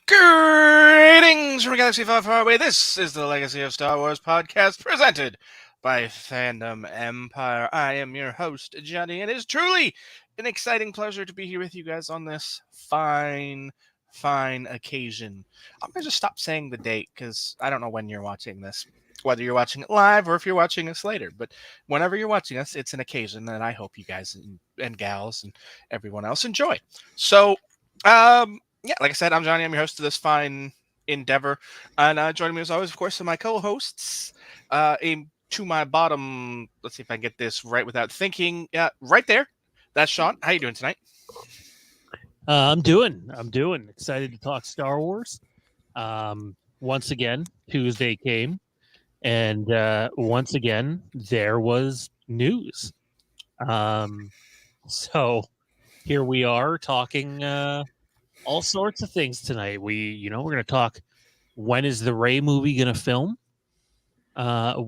Greetings from a galaxy far, far away. This is the Legacy of Star Wars podcast presented by Fandom Empire. I am your host, Johnny, and it is truly an exciting pleasure to be here with you guys on this fine occasion. I'm going to just stop saying the date because I don't know when you're watching this, whether you're watching it live or if you're watching us later. But whenever you're watching us, it's an occasion that I hope you guys and gals and everyone else enjoy. So, yeah, like I said, I'm Johnny. I'm your host of this fine endeavor. And joining me as always, of course, are my co-hosts. To my bottom, let's see if I can get this right without thinking. Yeah, right there. That's Sean. How you doing tonight? I'm doing excited to talk Star Wars. Once again, Tuesday came, and once again there was news. So here we are talking all sorts of things tonight. We're going to talk, when is the Rey movie going to film?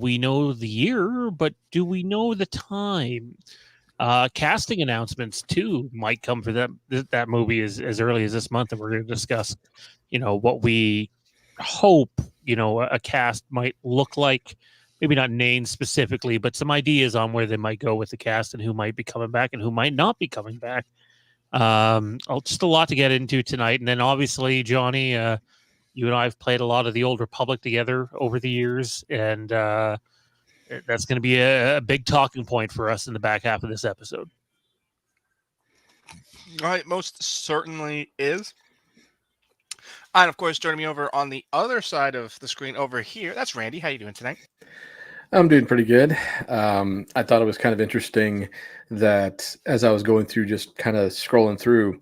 We know the year, but do we know the time? Casting announcements too might come for that movie as early as this month, and we're going to discuss, what we hope a cast might look like. Maybe not named specifically, but some ideas on where they might go with the cast and who might be coming back and who might not be coming back. Just a lot to get into tonight, and then obviously, Johnny, you and I have played a lot of the Old Republic together over the years, and that's going to be a big talking point for us in the back half of this episode. It most certainly is. And of course, joining me over on the other side of the screen over here, that's Randy. How you doing tonight? I'm doing pretty good. I thought it was kind of interesting that as I was going through, just kind of scrolling through,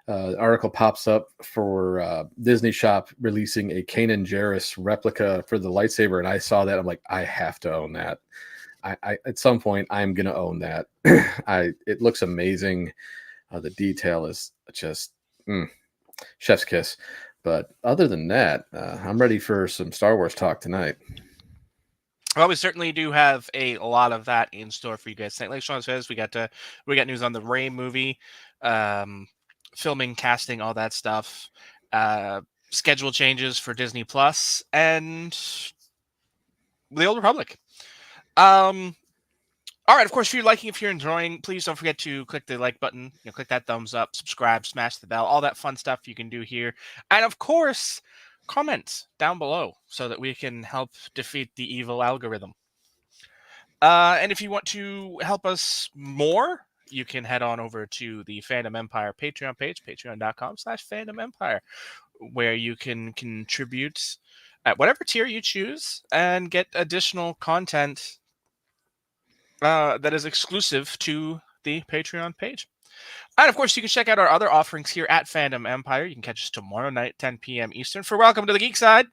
article pops up for Disney Shop releasing a Kanan Jarrus replica for the lightsaber, and I saw that. I'm like, I have to own that. I at some point I'm gonna own that. It looks amazing. The detail is just chef's kiss. But other than that, I'm ready for some Star Wars talk tonight. Well, we certainly do have a lot of that in store for you guys tonight. Like Sean says, we got news on the Rey movie, filming, casting, all that stuff, schedule changes for Disney Plus, and the Old Republic. All right, of course, if you're enjoying, please don't forget to click the like button, click that thumbs up, subscribe, smash the bell, all that fun stuff you can do here. And of course, comment down below so that we can help defeat the evil algorithm. And if you want to help us more, you can head on over to the Fandom Empire Patreon page, patreon.com/Fandom Empire, where you can contribute at whatever tier you choose and get additional content that is exclusive to the Patreon page. And of course, you can check out our other offerings here at Fandom Empire. You can catch us tomorrow night, 10 p.m. Eastern, for Welcome to the Geek Side,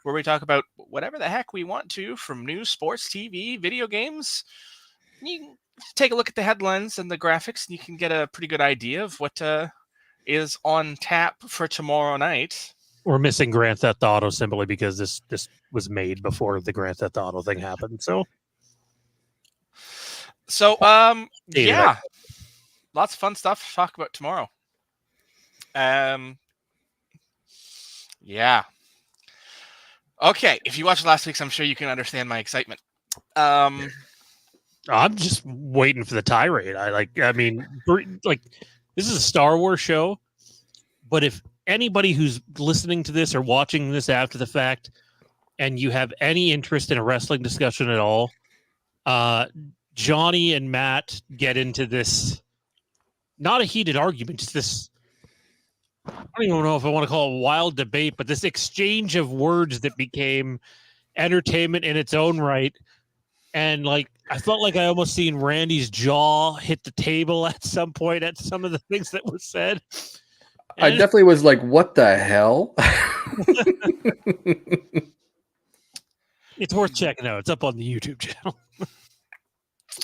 where we talk about whatever the heck we want to, from news, sports, TV, video games. You can take a look at the headlines and the graphics, and you can get a pretty good idea of what is on tap for tomorrow night. We're missing Grand Theft Auto simply because this was made before the Grand Theft Auto thing happened. So, yeah, lots of fun stuff to talk about tomorrow. Yeah. Okay, if you watched last week's, I'm sure you can understand my excitement. I'm just waiting for the tirade. This is a Star Wars show, but if anybody who's listening to this or watching this after the fact, and you have any interest in a wrestling discussion at all, Johnny and Matt get into this, not a heated argument, just this, I don't even know if I want to call it a wild debate, but this exchange of words that became entertainment in its own right. And I felt like I almost seen Randy's jaw hit the table at some point at some of the things that were said. And I definitely was like, what the hell? It's worth checking out. It's up on the YouTube channel.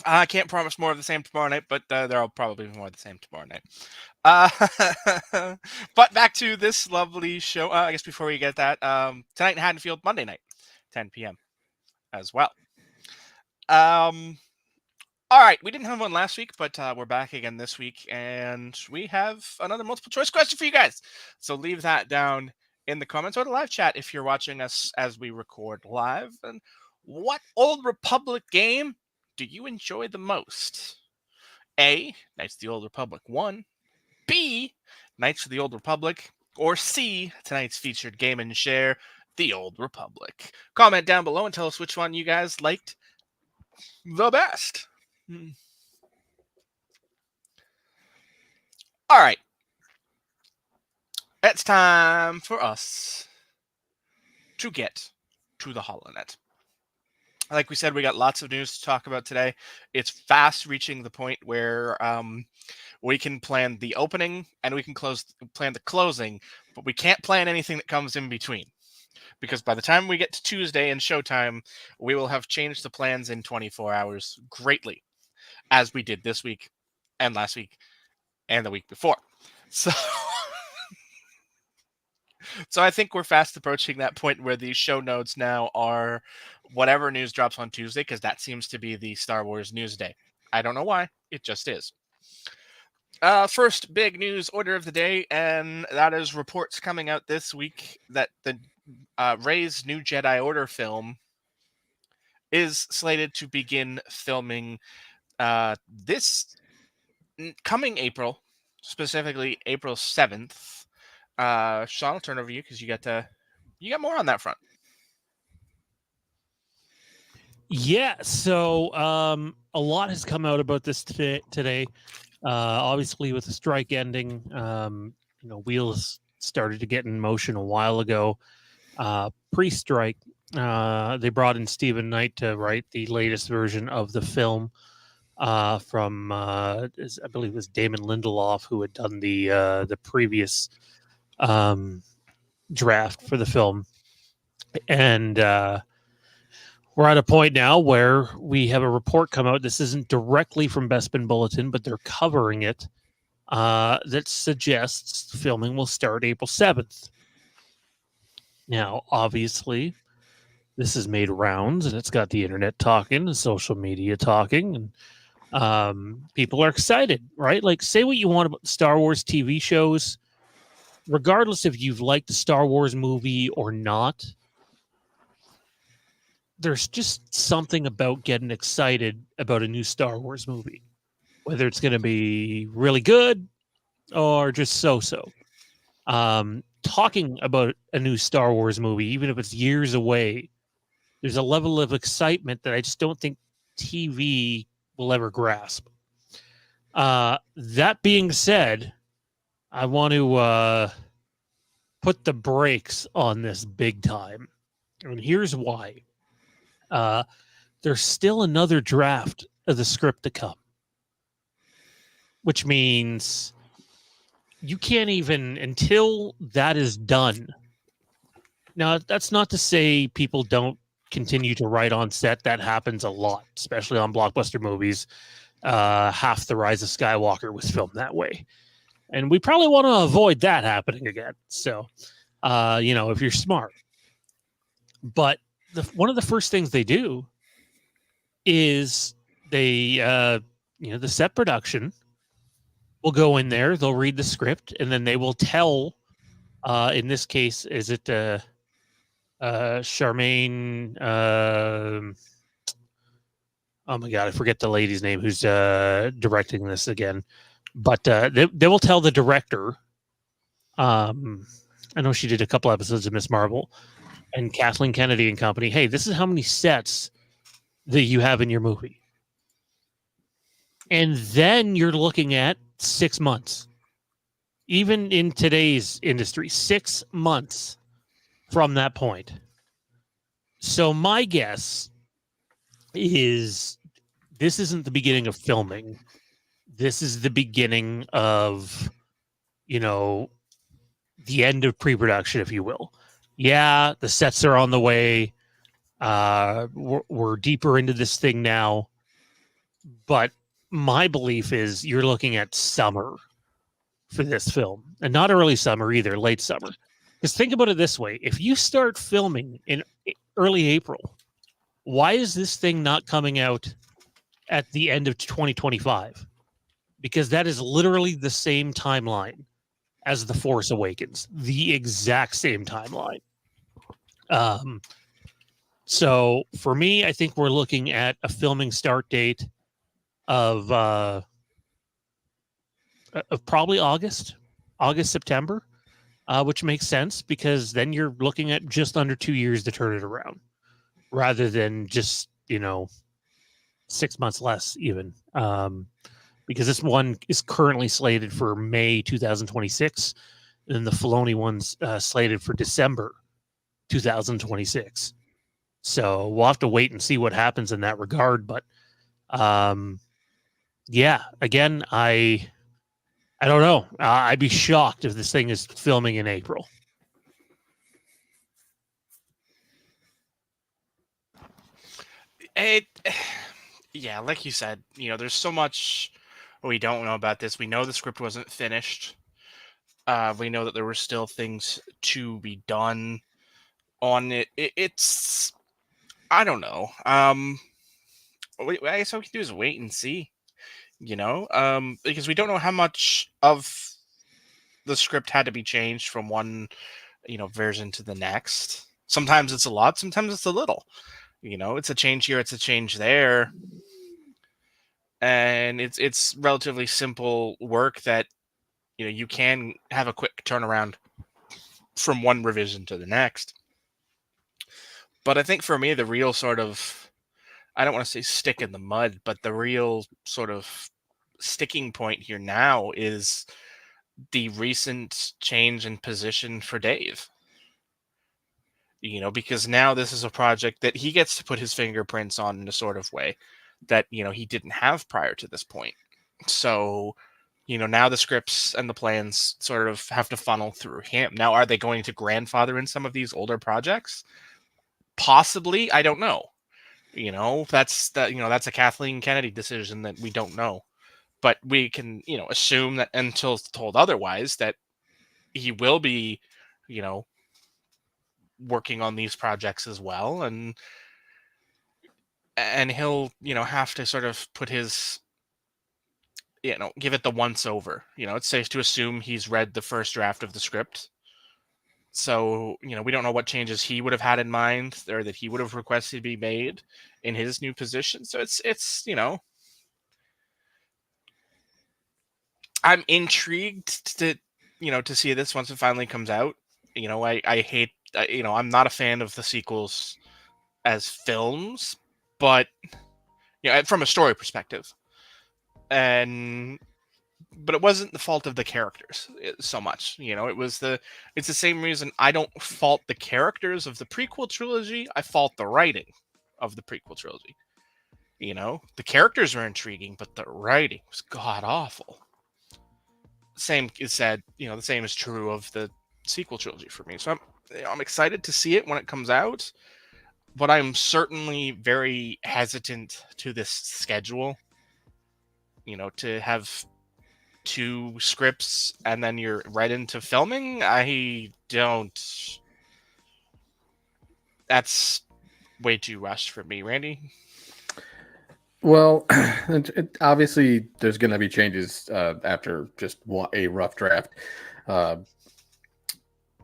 I can't promise more of the same tomorrow night, but there'll probably be more of the same tomorrow night. But back to this lovely show. I guess before we get that, tonight in Haddonfield, Monday night, 10 p.m. as well. All right, we didn't have one last week, but we're back again this week, and we have another multiple choice question for you guys. So leave that down in the comments or the live chat if you're watching us as we record live. And what Old Republic game do you enjoy the most? A, Knights of the Old Republic 1. B, Knights of the Old Republic. Or C, tonight's featured game and share, The Old Republic. Comment down below and tell us which one you guys liked the best. All right. It's time for us to get to the HoloNet. Like we said, we got lots of news to talk about today. It's fast reaching the point where we can plan the opening and we can plan the closing, but we can't plan anything that comes in between. Because by the time we get to Tuesday and showtime, we will have changed the plans in 24 hours greatly, as we did this week and last week and the week before. So I think we're fast approaching that point where these show notes now are whatever news drops on Tuesday, because that seems to be the Star Wars news day. I don't know why. It just is. First big news order of the day, and that is reports coming out this week that the Rey's New Jedi Order film is slated to begin filming this coming April, specifically April 7th. Sean, I'll turn over to you because you got more on that front. Yeah, so a lot has come out about this today. Obviously, with the strike ending, wheels started to get in motion a while ago. Pre-strike, they brought in Stephen Knight to write the latest version of the film from, I believe it was Damon Lindelof, who had done the previous draft for the film. And we're at a point now where we have a report come out. This isn't directly from Bespin Bulletin, but they're covering it. That suggests filming will start April 7th. Now, obviously, this has made rounds, and it's got the internet talking, and social media talking, and people are excited, right? Like, say what you want about Star Wars TV shows, regardless if you've liked the Star Wars movie or not. There's just something about getting excited about a new Star Wars movie, whether it's going to be really good or just so-so. Talking about a new Star Wars movie, even if it's years away, there's a level of excitement that I just don't think TV will ever grasp. That being said, I want to put the brakes on this big time. And here's why. There's still another draft of the script to come, which means you can't even, until that is done. Now, that's not to say people don't continue to write on set. That happens a lot, especially on blockbuster movies. Half the Rise of Skywalker was filmed that way. And we probably want to avoid that happening again. So, if you're smart. But one of the first things they do is they, the set production will go in there, they'll read the script, and then they will tell, in this case, is it Charmaine? Oh my God, I forget the lady's name who's directing this again. But they will tell the director, I know she did a couple episodes of Miss Marvel, and Kathleen Kennedy and company, hey, this is how many sets that you have in your movie. And then you're looking at 6 months. Even in today's industry, 6 months from that point. So my guess is this isn't the beginning of filming. This is the beginning of, the end of pre-production, if you will. Yeah, the sets are on the way. We're deeper into this thing now. But my belief is you're looking at summer for this film. And not early summer either, late summer. Because think about it this way. If you start filming in early April, why is this thing not coming out at the end of 2025? Because that is literally the same timeline as The Force Awakens, the exact same timeline. So for me, I think we're looking at a filming start date of probably August, September, which makes sense because then you're looking at just under 2 years to turn it around, rather than just 6 months less even. Because this one is currently slated for May 2026, and the Filoni one's slated for December 2026. So we'll have to wait and see what happens in that regard. But yeah, again, I don't know. I'd be shocked if this thing is filming in April. Yeah, like you said, there's so much we don't know about this. We know the script wasn't finished. We know that there were still things to be done on it. It's I don't know. I guess what we can do is wait and see. Because we don't know how much of the script had to be changed from one, version to the next. Sometimes it's a lot, sometimes it's a little. It's a change here, it's a change there. And it's relatively simple work that you can have a quick turnaround from one revision to the next. But I think for me, the real sort of, I don't want to say stick in the mud, but the real sort of sticking point here now is the recent change in position for Dave. Because now this is a project that he gets to put his fingerprints on in a sort of way that, he didn't have prior to this point. So, now the scripts and the plans sort of have to funnel through him. Now, are they going to grandfather in some of these older projects? Possibly, I don't know. That's a Kathleen Kennedy decision that we don't know. But we can, assume that until told otherwise that he will be, working on these projects as well, and he'll, have to sort of put his, give it the once over. It's safe to assume he's read the first draft of the script. So, we don't know what changes he would have had in mind or that he would have requested to be made in his new position. So it's I'm intrigued to see this once it finally comes out. I hate, I'm not a fan of the sequels as films, but from a story perspective, but it wasn't the fault of the characters so much. It's the same reason I don't fault the characters of the prequel trilogy. I fault the writing of the prequel trilogy. The characters are intriguing, but the writing was god awful. Same is said, the same is true of the sequel trilogy for me. So I'm excited to see it when it comes out, but I'm certainly very hesitant to this schedule. To have 2 scripts and then you're right into filming. That's way too rushed for me, Randy. Well, obviously there's going to be changes after just a rough draft.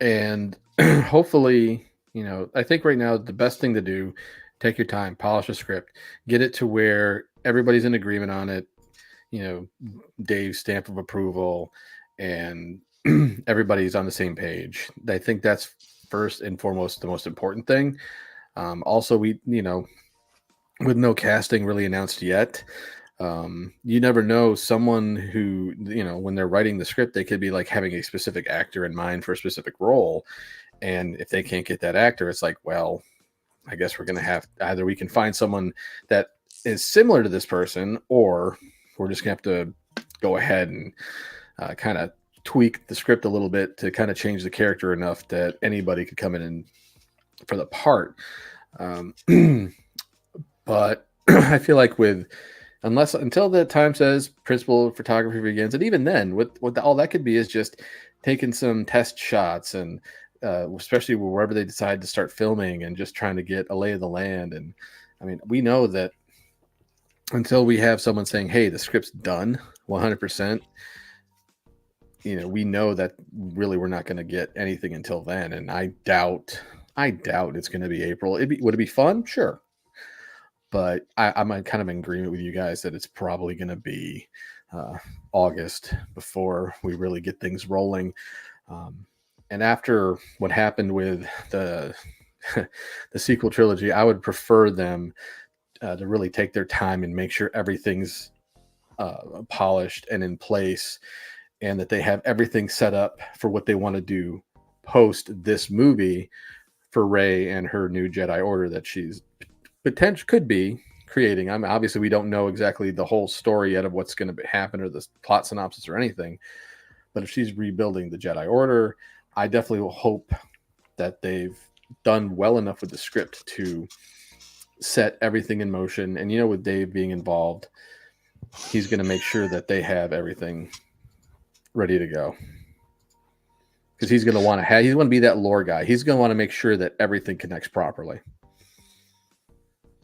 And hopefully, I think right now the best thing to do, take your time, polish a script, get it to where everybody's in agreement on it. Dave's stamp of approval, and everybody's on the same page. I think that's first and foremost the most important thing. Also, with no casting really announced yet, you never know. Someone who, when they're writing the script, they could be like having a specific actor in mind for a specific role. And if they can't get that actor, it's like, well, I guess we're going to have either we can find someone that is similar to this person, or we're just going to have to go ahead and kind of tweak the script a little bit to kind of change the character enough that anybody could come in and for the part. But I feel like until the time says principal photography begins, and even then, what all that could be is just taking some test shots, and especially wherever they decide to start filming, and just trying to get a lay of the land. And I mean, we know that until we have someone saying, "Hey, the script's done 100%," we know that really we're not going to get anything until then, and I doubt it's going to be April. Would it be fun? Sure, but I'm kind of in agreement with you guys that it's probably going to be August before we really get things rolling. And after what happened with the the sequel trilogy, I would prefer them to really take their time and make sure everything's polished and in place, and that they have everything set up for what they want to do post this movie for Rey and her new Jedi Order that she's potential could be creating. Obviously we don't know exactly the whole story yet of what's going to happen or the plot synopsis or anything, but if she's rebuilding the Jedi Order, I definitely will hope that they've done well enough with the script to set everything in motion. And with Dave being involved, he's going to make sure that they have everything ready to go, because he's going to be that lore guy. He's going to want to make sure that everything connects properly.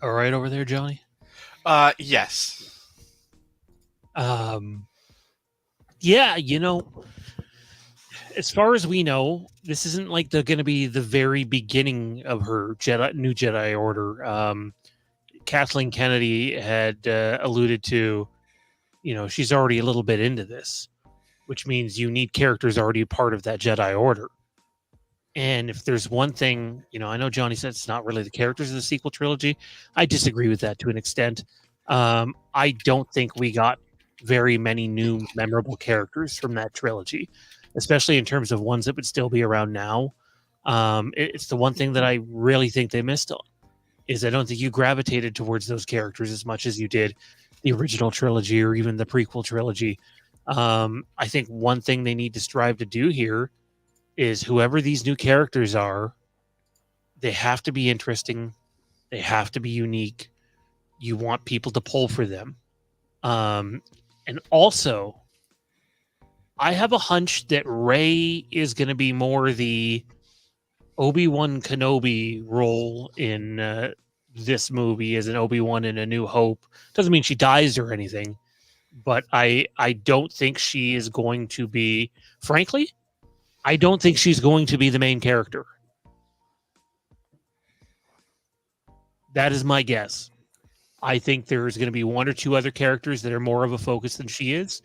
All right, over there, Johnny. Yes. Yeah, as far as we know, this isn't like they're going to be the very beginning of her new Jedi Order. Kathleen Kennedy had alluded to, she's already a little bit into this, which means you need characters already part of that Jedi Order. And if there's one thing, I know Johnny said it's not really the characters of the sequel trilogy. I disagree with that to an extent. I don't think we got very many new memorable characters from that trilogy, especially in terms of ones that would still be around now. It's the one thing that I really think they missed on, is I don't think you gravitated towards those characters as much as you did the original trilogy or even the prequel trilogy. I think one thing they need to strive to do here is whoever these new characters are, they have to be interesting. They have to be unique. You want people to pull for them. And also, I have a hunch that Rey is going to be more the Obi-Wan Kenobi role in this movie as an Obi-Wan in A New Hope. Doesn't mean she dies or anything, but I don't think she is going to be, frankly, I don't think she's going to be the main character. That is my guess. I think there's going to be one or two other characters that are more of a focus than she is.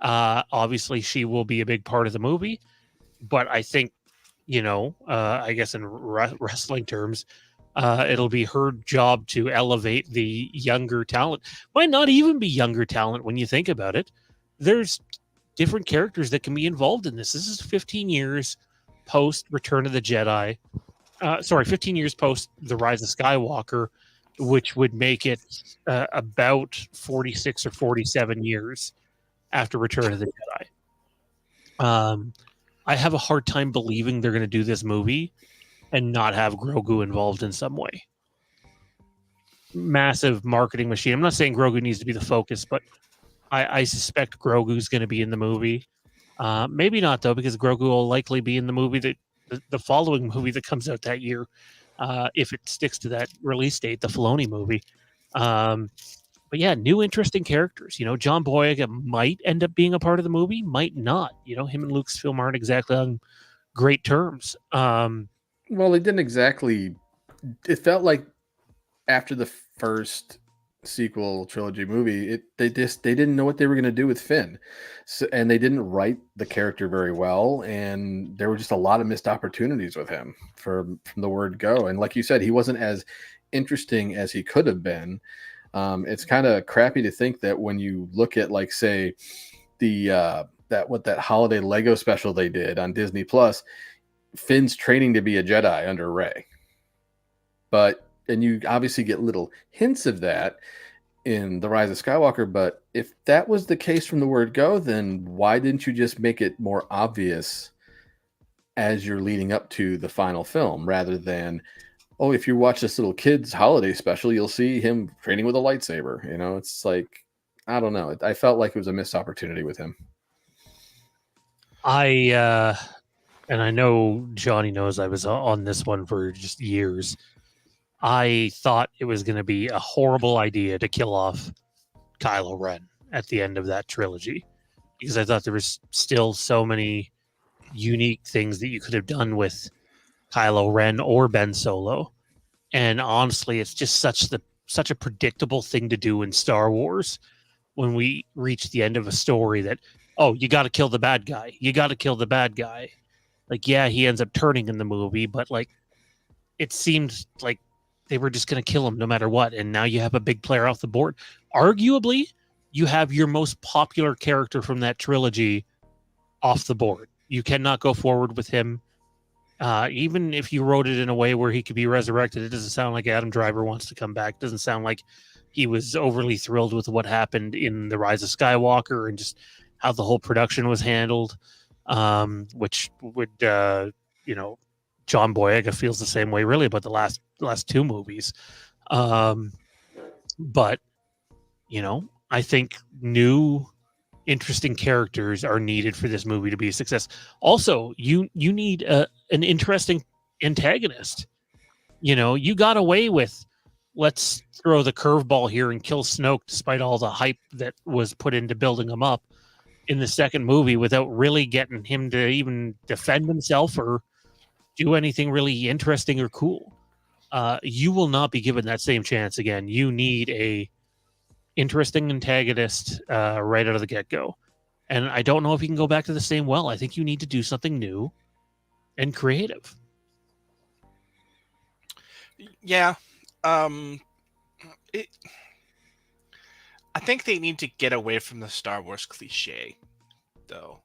Obviously, she will be a big part of the movie, but I think, I guess in wrestling terms, it'll be her job to elevate the younger talent. Might not even be younger talent when you think about it. There's different characters that can be involved in this. This is 15 years post Return of the Jedi. 15 years post The Rise of Skywalker, which would make it about 46 or 47 years after Return of the Jedi. I have a hard time believing they're going to do this movie and not have Grogu involved in some way. Massive marketing machine. I'm not saying Grogu needs to be the focus, but I suspect Grogu's going to be in the movie. Maybe not, though, because Grogu will likely be in the movie the following movie that comes out that year, if it sticks to that release date, the Filoni movie. But yeah, new interesting characters. John Boyega might end up being a part of the movie, might not. Him and Lucasfilm aren't exactly on great terms. Well, they didn't exactly. It felt like after the first sequel trilogy movie, they didn't know what they were going to do with Finn, and they didn't write the character very well, and there were just a lot of missed opportunities with him from the word go. And like you said, he wasn't as interesting as he could have been. It's kind of crappy to think that when you look at, like, say, the that holiday Lego special they did on Disney Plus, Finn's training to be a Jedi under Rey, and you obviously get little hints of that in The Rise of Skywalker. But if that was the case from the word go, then why didn't you just make it more obvious as you're leading up to the final film, rather than, oh, if you watch this little kid's holiday special, you'll see him training with a lightsaber. It's like, I don't know. I felt like it was a missed opportunity with him. And I know Johnny knows I was on this one for just years. I thought it was going to be a horrible idea to kill off Kylo Ren at the end of that trilogy. because I thought there was still so many unique things that you could have done with Kylo Ren or Ben Solo. And honestly, it's just such a predictable thing to do in Star Wars when we reach the end of a story that, oh, you got to kill the bad guy. You got to kill the bad guy. Like, yeah, he ends up turning in the movie, but like, it seemed like they were just going to kill him no matter what. And now you have a big player off the board. Arguably, you have your most popular character from that trilogy off the board. You cannot go forward with him. Even if you wrote it in a way where he could be resurrected, it doesn't sound like Adam Driver wants to come back. It doesn't sound like he was overly thrilled with what happened in The Rise of Skywalker and just how the whole production was handled, which would, John Boyega feels the same way really about the last two movies. But, I think new interesting characters are needed for this movie to be a success. Also, you need an interesting antagonist. You got away with, let's throw the curveball here and kill Snoke despite all the hype that was put into building him up in the second movie without really getting him to even defend himself or do anything really interesting or cool. You will not be given that same chance again. You need a interesting antagonist right out of the get-go. And I don't know if you can go back to the same well. I think you need to do something new and creative. Yeah. I think they need to get away from the Star Wars cliche, though.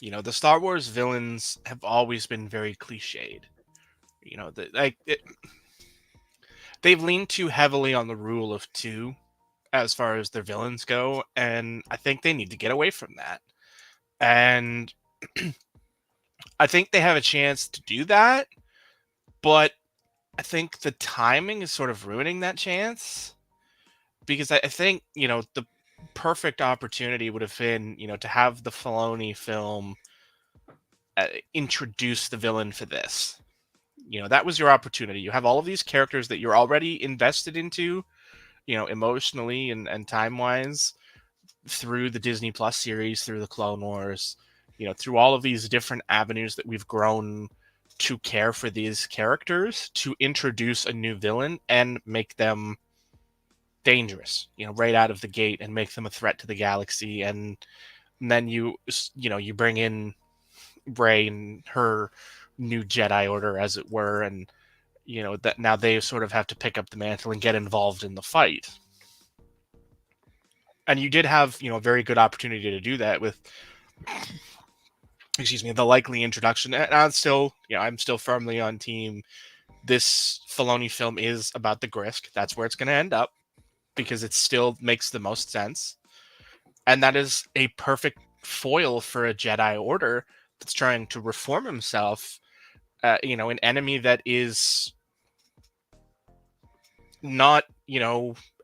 The Star Wars villains have always been very cliched. They've leaned too heavily on the rule of two as far as their villains go, and I think they need to get away from that. And I think they have a chance to do that, but I think the timing is sort of ruining that chance, because I think, the perfect opportunity would have been, to have the Filoni film introduce the villain for this. That was your opportunity. You have all of these characters that you're already invested into, emotionally and time-wise, through the Disney Plus series, through the Clone Wars, through all of these different avenues that we've grown to care for these characters, to introduce a new villain and make them dangerous, right out of the gate, and make them a threat to the galaxy. And then you bring in Rey and her new Jedi Order, as it were, and that now they sort of have to pick up the mantle and get involved in the fight. And you did have, a very good opportunity to do that with, the likely introduction. And I'm still firmly on team. This Filoni film is about the Grisk. That's where it's going to end up, because it still makes the most sense. And that is a perfect foil for a Jedi Order that's trying to reform himself. An enemy that is not,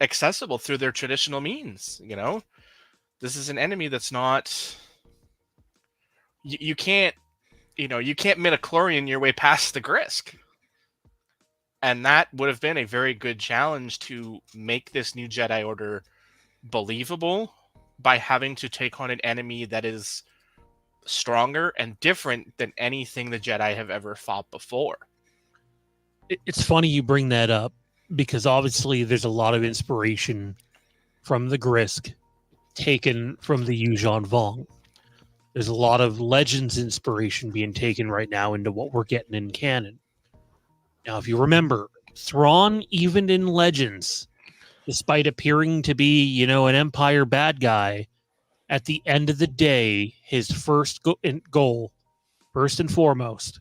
accessible through their traditional means. This is an enemy that's not. You can't, you can't midichlorian your way past the Grisk. And that would have been a very good challenge to make this new Jedi Order believable by having to take on an enemy that is stronger and different than anything the Jedi have ever fought before. It's funny you bring that up, because obviously there's a lot of inspiration from the Grisk taken from the Yuuzhan Vong. There's a lot of Legends inspiration being taken right now into what we're getting in canon. Now, if you remember, Thrawn, even in Legends, despite appearing to be, an Empire bad guy, at the end of the day, his first goal, first and foremost,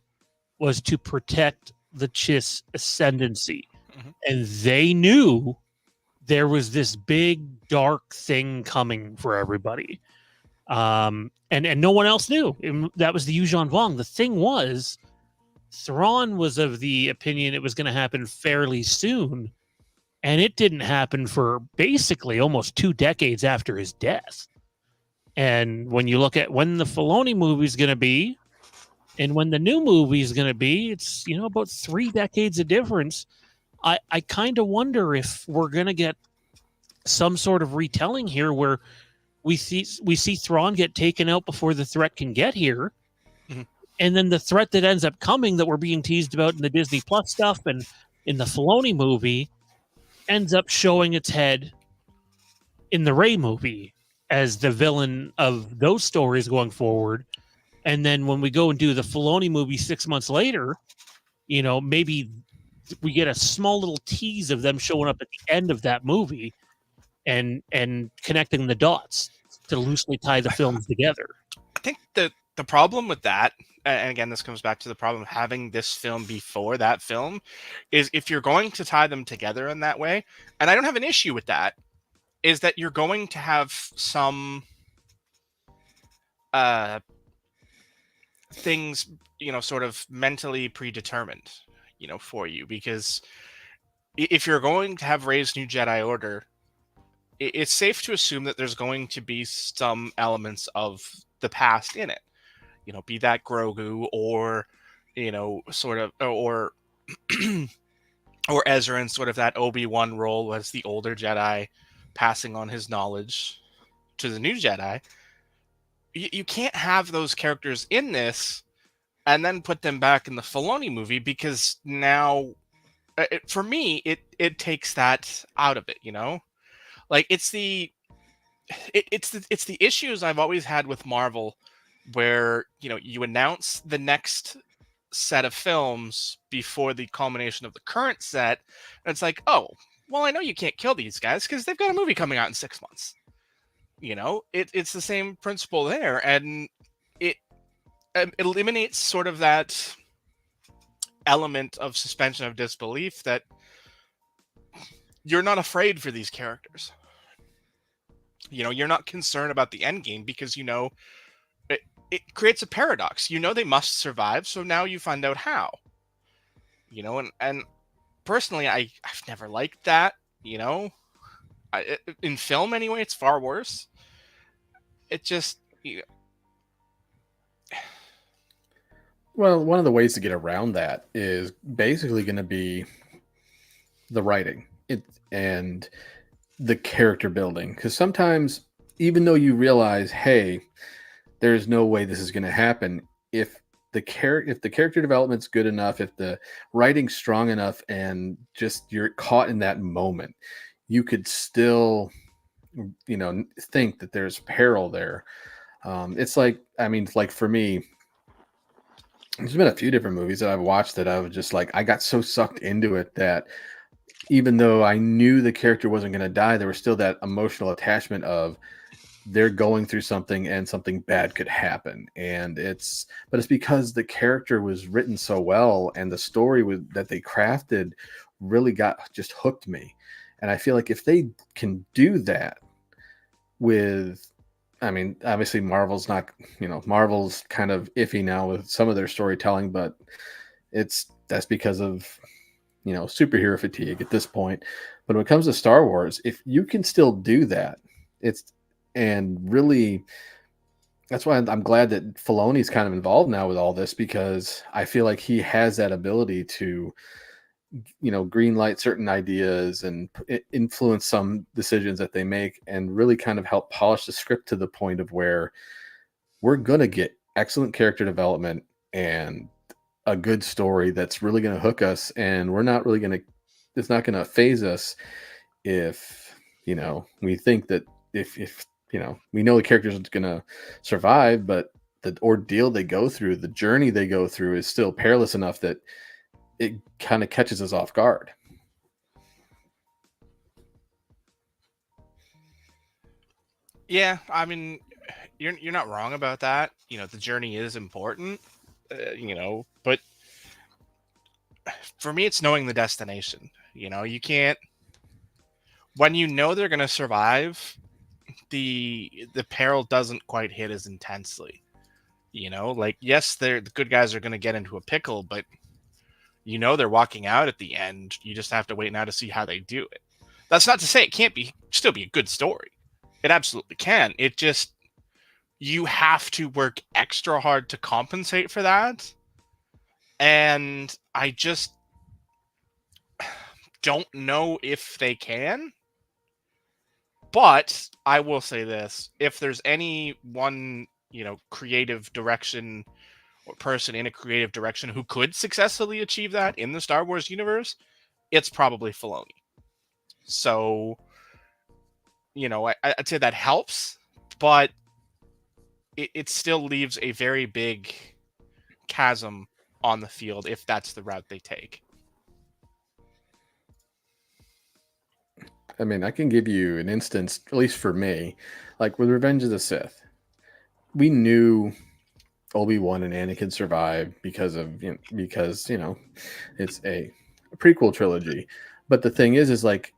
was to protect the Chiss ascendancy. Mm-hmm. And they knew there was this big, dark thing coming for everybody. And no one else knew. That was the Yuuzhan Vong. The thing was, Thrawn was of the opinion it was going to happen fairly soon, and it didn't happen for basically almost 2 decades after his death. And when you look at when the Filoni movie is going to be and when the new movie is going to be, it's, about 3 decades of difference. I kind of wonder if we're going to get some sort of retelling here where we see Thrawn get taken out before the threat can get here. Mhm. And then the threat that ends up coming that we're being teased about in the Disney Plus stuff and in the Filoni movie ends up showing its head in the Rey movie as the villain of those stories going forward. And then when we go and do the Filoni movie 6 months later, maybe we get a small little tease of them showing up at the end of that movie and connecting the dots to loosely tie the films together. I think the problem with that, and again, this comes back to the problem of having this film before that film, is if you're going to tie them together in that way, and I don't have an issue with that, is that you're going to have some things, sort of mentally predetermined, for you, because if you're going to have Rey's New Jedi Order, it's safe to assume that there's going to be some elements of the past in it. Be that Grogu or, sort of, or or Ezra in sort of that Obi-Wan role as the older Jedi, passing on his knowledge to the new Jedi. You can't have those characters in this and then put them back in the Filoni movie, because now, for me, it takes that out of it. Like it's the issues I've always had with Marvel, where you announce the next set of films before the culmination of the current set, and it's like, oh, well, I know you can't kill these guys because they've got a movie coming out in 6 months. It's the same principle there, and it eliminates sort of that element of suspension of disbelief that you're not afraid for these characters. You're not concerned about the end game because it creates a paradox. They must survive, so now you find out how. And personally, I've never liked that. In film anyway, it's far worse. It just Well, one of the ways to get around that is basically going to be the writing and the character building. Because sometimes, even though you realize, hey, there's no way this is going to happen, if the character development's good enough, if the writing's strong enough, and just you're caught in that moment, you could still, think that there's peril there. It's like, like for me, there's been a few different movies that I've watched that I was just like, I got so sucked into it that even though I knew the character wasn't going to die, there was still that emotional attachment of they're going through something and something bad could happen. But it's because the character was written so well and the story that they crafted really just hooked me. And I feel like if they can do that with, obviously Marvel's not, Marvel's kind of iffy now with some of their storytelling, but that's because of, superhero fatigue at this point. But when it comes to Star Wars, if you can still do that, and really, that's why I'm glad that Filoni's kind of involved now with all this, because I feel like he has that ability to, green light certain ideas and influence some decisions that they make and really kind of help polish the script to the point of where we're going to get excellent character development and a good story that's really going to hook us. And we're not really it's not going to phase us if, we think that if we know the characters are going to survive, but the ordeal they go through, the journey they go through is still perilous enough that it kind of catches us off guard. Yeah, you're not wrong about that. The journey is important. But for me, it's knowing the destination. You can't, when they're going to survive, the peril doesn't quite hit as intensely. Like, yes, the good guys are going to get into a pickle, but they're walking out at the end. You just have to wait now to see how they do it. That's not to say it can't still be a good story. It absolutely can. It just, you have to work extra hard to compensate for that. And I just don't know if they can. But I will say this: if there's any one, creative direction or person in a creative direction who could successfully achieve that in the Star Wars universe, it's probably Filoni. So, I'd say that helps, but it still leaves a very big chasm on the field if that's the route they take. I mean, I can give you an instance, at least for me, like with Revenge of the Sith. We knew Obi-Wan and Anakin survived because it's a prequel trilogy. But the thing is like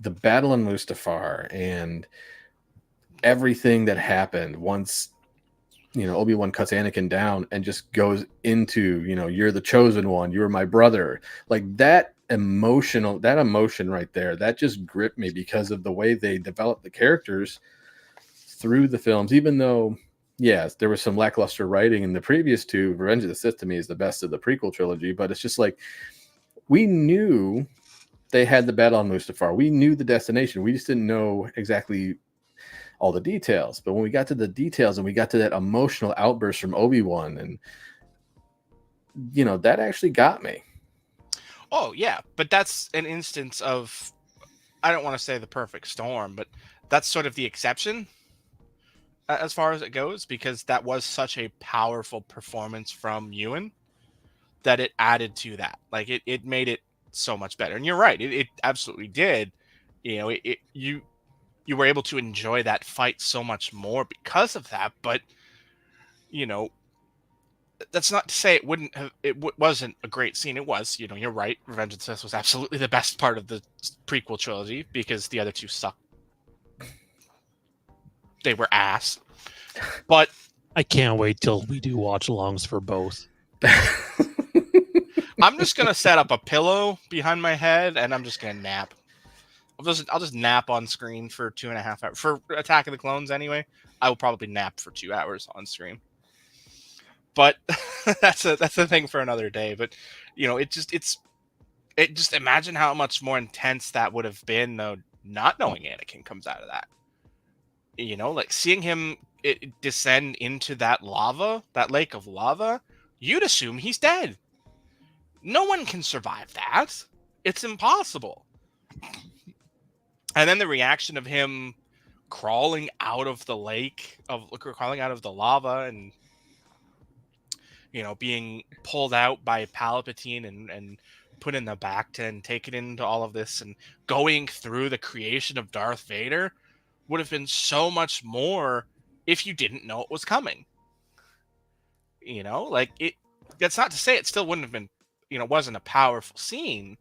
the battle on Mustafar and everything that happened once Obi-Wan cuts Anakin down and just goes into, you're the chosen one, you're my brother. Like that emotion right there, that just gripped me because of the way they developed the characters through the films. Even though, yes, there was some lackluster writing in the previous two, Revenge of the Sith to me is the best of the prequel trilogy, but it's just like we knew they had the battle on Mustafar. We knew the destination. We just didn't know exactly all the details. But when we got to the details and we got to that emotional outburst from Obi-Wan, and that actually got me. Oh yeah, but that's an instance of, I don't want to say the perfect storm, but that's sort of the exception as far as it goes, because that was such a powerful performance from Ewan that it added to that. Like it made it so much better. And you're right, it absolutely did. You were able to enjoy that fight so much more because of that. But that's not to say it wouldn't have. Wasn't a great scene. It was. You're right. Revenge of the Sith was absolutely the best part of the prequel trilogy because the other two sucked. They were ass. But I can't wait till we do watch-alongs for both. I'm just gonna set up a pillow behind my head and I'm just gonna nap. I'll just nap on screen for 2.5 hours. For Attack of the Clones, anyway, I will probably nap for 2 hours on stream. But that's a thing for another day. But it just imagine how much more intense that would have been, though, not knowing Anakin comes out of that. Like seeing him descend into that lava, that lake of lava, you'd assume he's dead. No one can survive that. It's impossible. And then the reaction of him crawling out of the crawling out of the lava and, being pulled out by Palpatine and put in the back and taken into all of this and going through the creation of Darth Vader would have been so much more if you didn't know it was coming. That's not to say it still wouldn't have been, wasn't a powerful scene,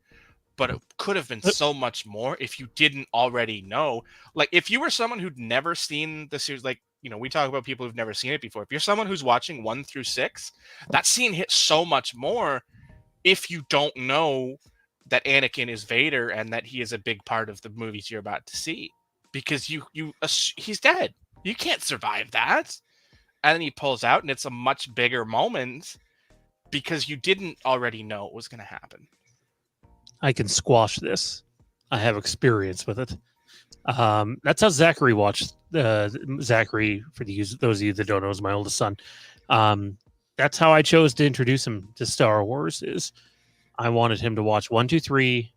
but it could have been so much more if you didn't already know. Like, if you were someone who'd never seen the series, like, we talk about people who've never seen it before. If you're someone who's watching 1 through 6, that scene hits so much more if you don't know that Anakin is Vader and that he is a big part of the movies you're about to see. Because he's dead. You can't survive that. And then he pulls out, and it's a much bigger moment because you didn't already know it was going to happen. I can squash this. I have experience with it. That's how Zachary watched. Zachary, for those of you that don't know, is my oldest son. That's how I chose to introduce him to Star Wars. Is I wanted him to watch 1, 2, 3,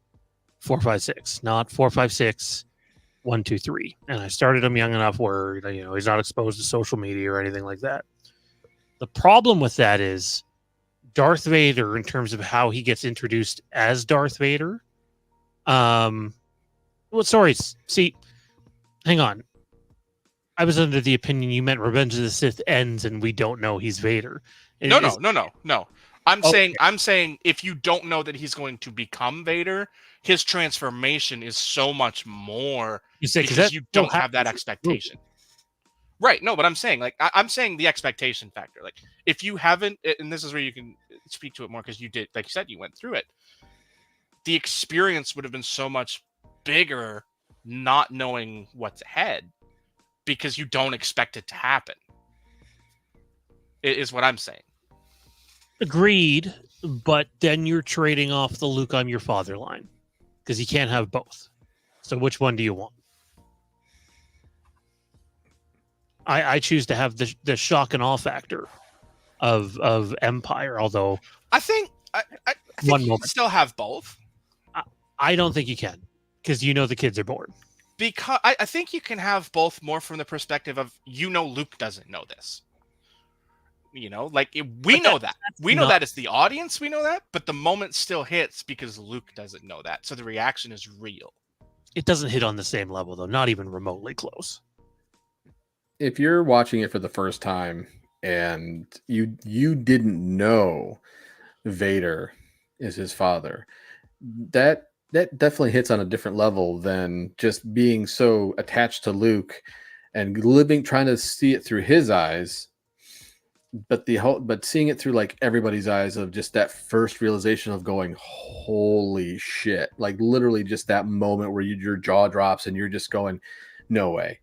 4, 5, 6, not 4, 5, 6, 1, 2, 3. And I started him young enough where he's not exposed to social media or anything like that. The problem with that is Darth Vader, in terms of how he gets introduced as Darth Vader. See, hang on. I was under the opinion you meant Revenge of the Sith ends and we don't know he's Vader. No. I'm saying if you don't know that he's going to become Vader, his transformation is so much more because you don't have that expectation. Right. No, but I'm saying, I'm saying the expectation factor. Like, if you haven't, and this is where you can speak to it more because you did, like you said, you went through it. The experience would have been so much bigger not knowing what's ahead because you don't expect it to happen. Is what I'm saying. Agreed, but then you're trading off the Luke, I'm your father line because you can't have both. So which one do you want? I choose to have the shock and awe factor of Empire. Although I think I think one you can moment, still have both. I don't think you can, because the kids are bored. Because I think you can have both more from the perspective of Luke doesn't know this. Like we But know that. We know not- that as the audience, we know that, but the moment still hits because Luke doesn't know that. So the reaction is real. It doesn't hit on the same level though, not even remotely close. If you're watching it for the first time and you didn't know Vader is his father, that definitely hits on a different level than just being so attached to Luke and trying to see it through his eyes, but seeing it through like everybody's eyes of just that first realization of going, holy shit, like literally just that moment where your jaw drops and you're just going, no way,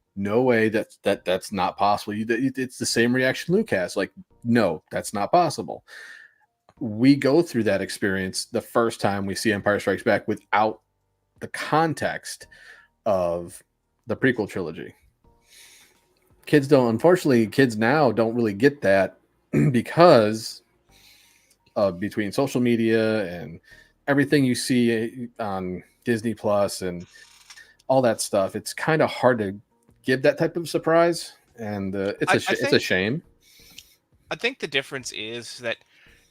that's not possible. It's the same reaction Luke has, like, no, that's not possible. We go through that experience the first time we see Empire Strikes Back without the context of the prequel trilogy. Unfortunately, kids now don't really get that because of between social media and everything you see on Disney Plus and all that stuff. It's kind of hard to give that type of surprise, and it's a shame. I think the difference is that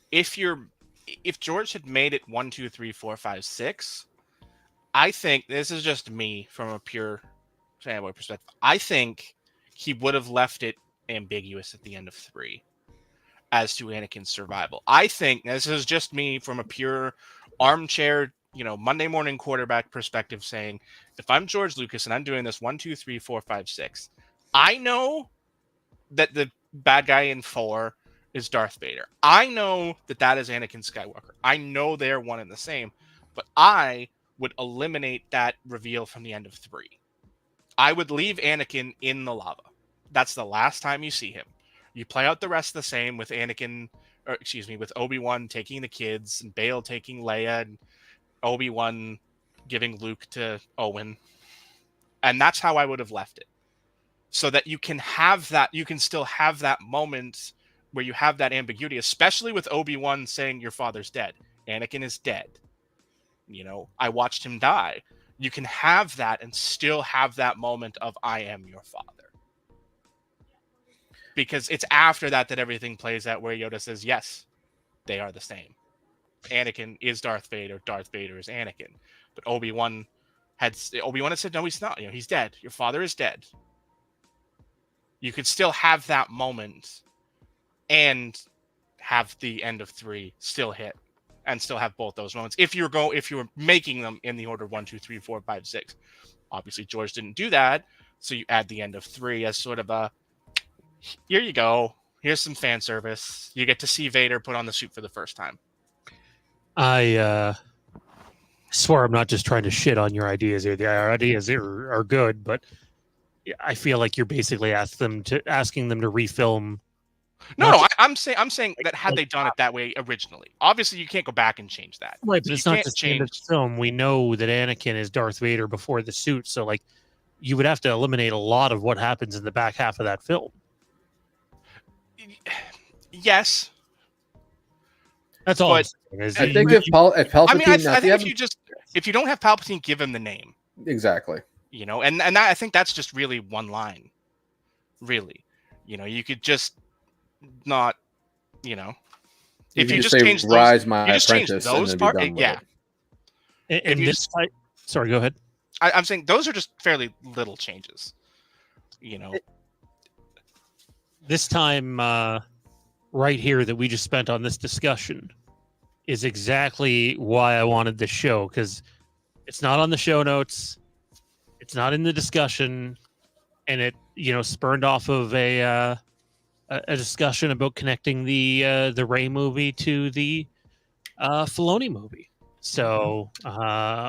if George had made it 1, 2, 3, 4, 5, 6, I think this is just me from a pure fanboy perspective. I think he would have left it ambiguous at the end of 3 as to Anakin's survival. I think this is just me from a pure armchair, Monday morning quarterback perspective, saying if I'm George Lucas and I'm doing this 1, 2, 3, 4, 5, 6, I know that the bad guy in 4 is Darth Vader. I know that is Anakin Skywalker. I know they're one and the same, but I would eliminate that reveal from the end of 3. I would leave Anakin in the lava. That's the last time you see him. You play out the rest the same with with Obi-Wan taking the kids and Bail taking Leia and Obi-Wan giving Luke to Owen. And that's how I would have left it. So that you can still have that moment where you have that ambiguity, especially with Obi-Wan saying your father's dead. Anakin is dead. I watched him die. You can have that and still have that moment of I am your father. Because it's after that everything plays out where Yoda says, yes, they are the same. Anakin is Darth Vader. Darth Vader is Anakin. But Obi-Wan had said, no, he's not. He's dead. Your father is dead. You could still have that moment and have the end of 3 still hit and still have both those moments. If you were making them in the order 1, 2, 3, 4, 5, 6. Obviously, George didn't do that. So you add the end of 3 as sort of a, here you go. Here's some fan service. You get to see Vader put on the suit for the first time. I swear I'm not just trying to shit on your ideas here. The ideas are good, but I feel like you're basically asking them to refilm. No, I'm saying that had they done it that way originally, obviously you can't go back and change that. Right, but it's not just the end of the film. We know that Anakin is Darth Vader before the suit, so like you would have to eliminate a lot of what happens in the back half of that film. Yes, that's all. I think if Palpatine, I think if you don't have Palpatine, give him the name. Exactly. And I think that's just really one line. Really, you could just not, if you just change Rise those, my apprentice, those parts, yeah. And this, sorry, go ahead. I'm saying those are just fairly little changes. This time, right here that we just spent on this discussion is exactly why I wanted this show, because it's not on the show notes, it's not in the discussion, and it spurned off of a discussion about connecting the Rey movie to the Filoni movie. So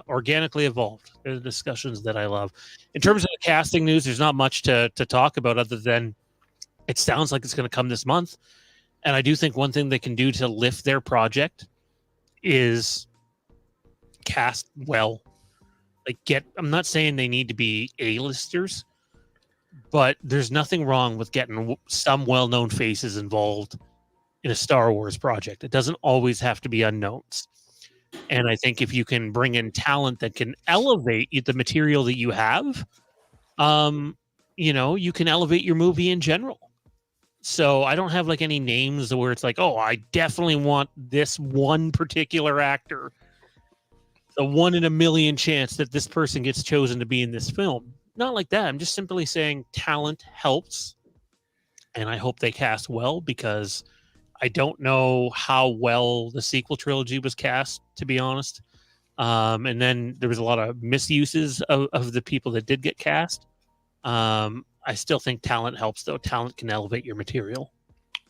organically evolved. They're the discussions that I love. In terms of the casting news, there's not much to talk about other than it sounds like it's going to come this month. And I do think one thing they can do to lift their project is cast well. I'm not saying they need to be A-listers, but there's nothing wrong with getting some well-known faces involved in a Star Wars project. It doesn't always have to be unknowns. And I think if you can bring in talent that can elevate the material that you have, you can elevate your movie in general. So I don't have like any names where it's like, oh, I definitely want this one particular actor. The 1 in a million chance that this person gets chosen to be in this film. Not like that. I'm just simply saying talent helps. And I hope they cast well, because I don't know how well the sequel trilogy was cast, to be honest. And then there was a lot of misuses of the people that did get cast. I still think talent helps, though. Talent can elevate your material.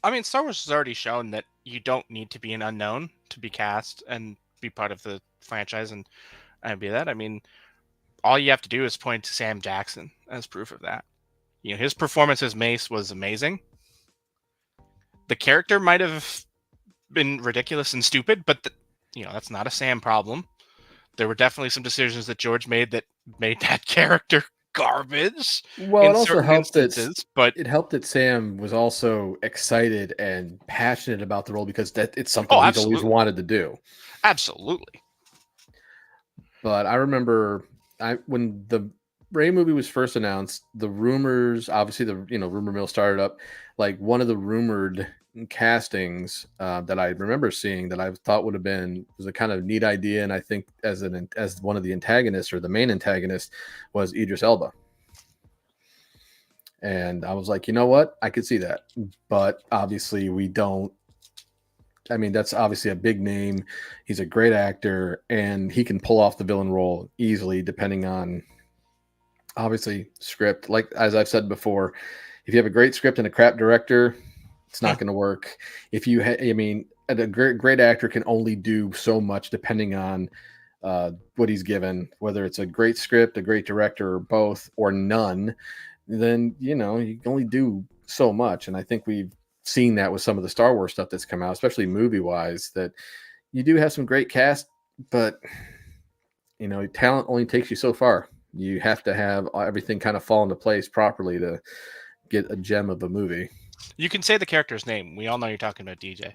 I mean, Star Wars has already shown that you don't need to be an unknown to be cast and be part of the franchise and be that. I mean, all you have to do is point to Sam Jackson as proof of that. His performance as Mace was amazing. The character might have been ridiculous and stupid, but that's not a Sam problem. There were definitely some decisions that George made that made that character garbage. Well, in it also certain helped instances, but it helped that Sam was also excited and passionate about the role, because it's something he's always absolutely. wanted to do. Absolutely. But I remember when the Rey movie was first announced, the rumors, obviously the rumor mill started up. Like, one of the rumored castings that I remember seeing that I thought was a kind of neat idea, and I think as one of the antagonists, or the main antagonist, was Idris Elba. And I was like, you know what? I could see that. But obviously we don't. I mean, that's obviously a big name. He's a great actor, and he can pull off the villain role easily, depending on, obviously, script. Like, as I've said before, if you have a great script and a crap director, it's not going to work. If you, a great actor can only do so much depending on what he's given, whether it's a great script, a great director, or both, or none. Then you can only do so much. And I think we've seen that with some of the Star Wars stuff that's come out, especially movie wise, that you do have some great cast, but talent only takes you so far. You have to have everything kind of fall into place properly to get a gem of a movie. You can say the character's name. We all know you're talking about DJ.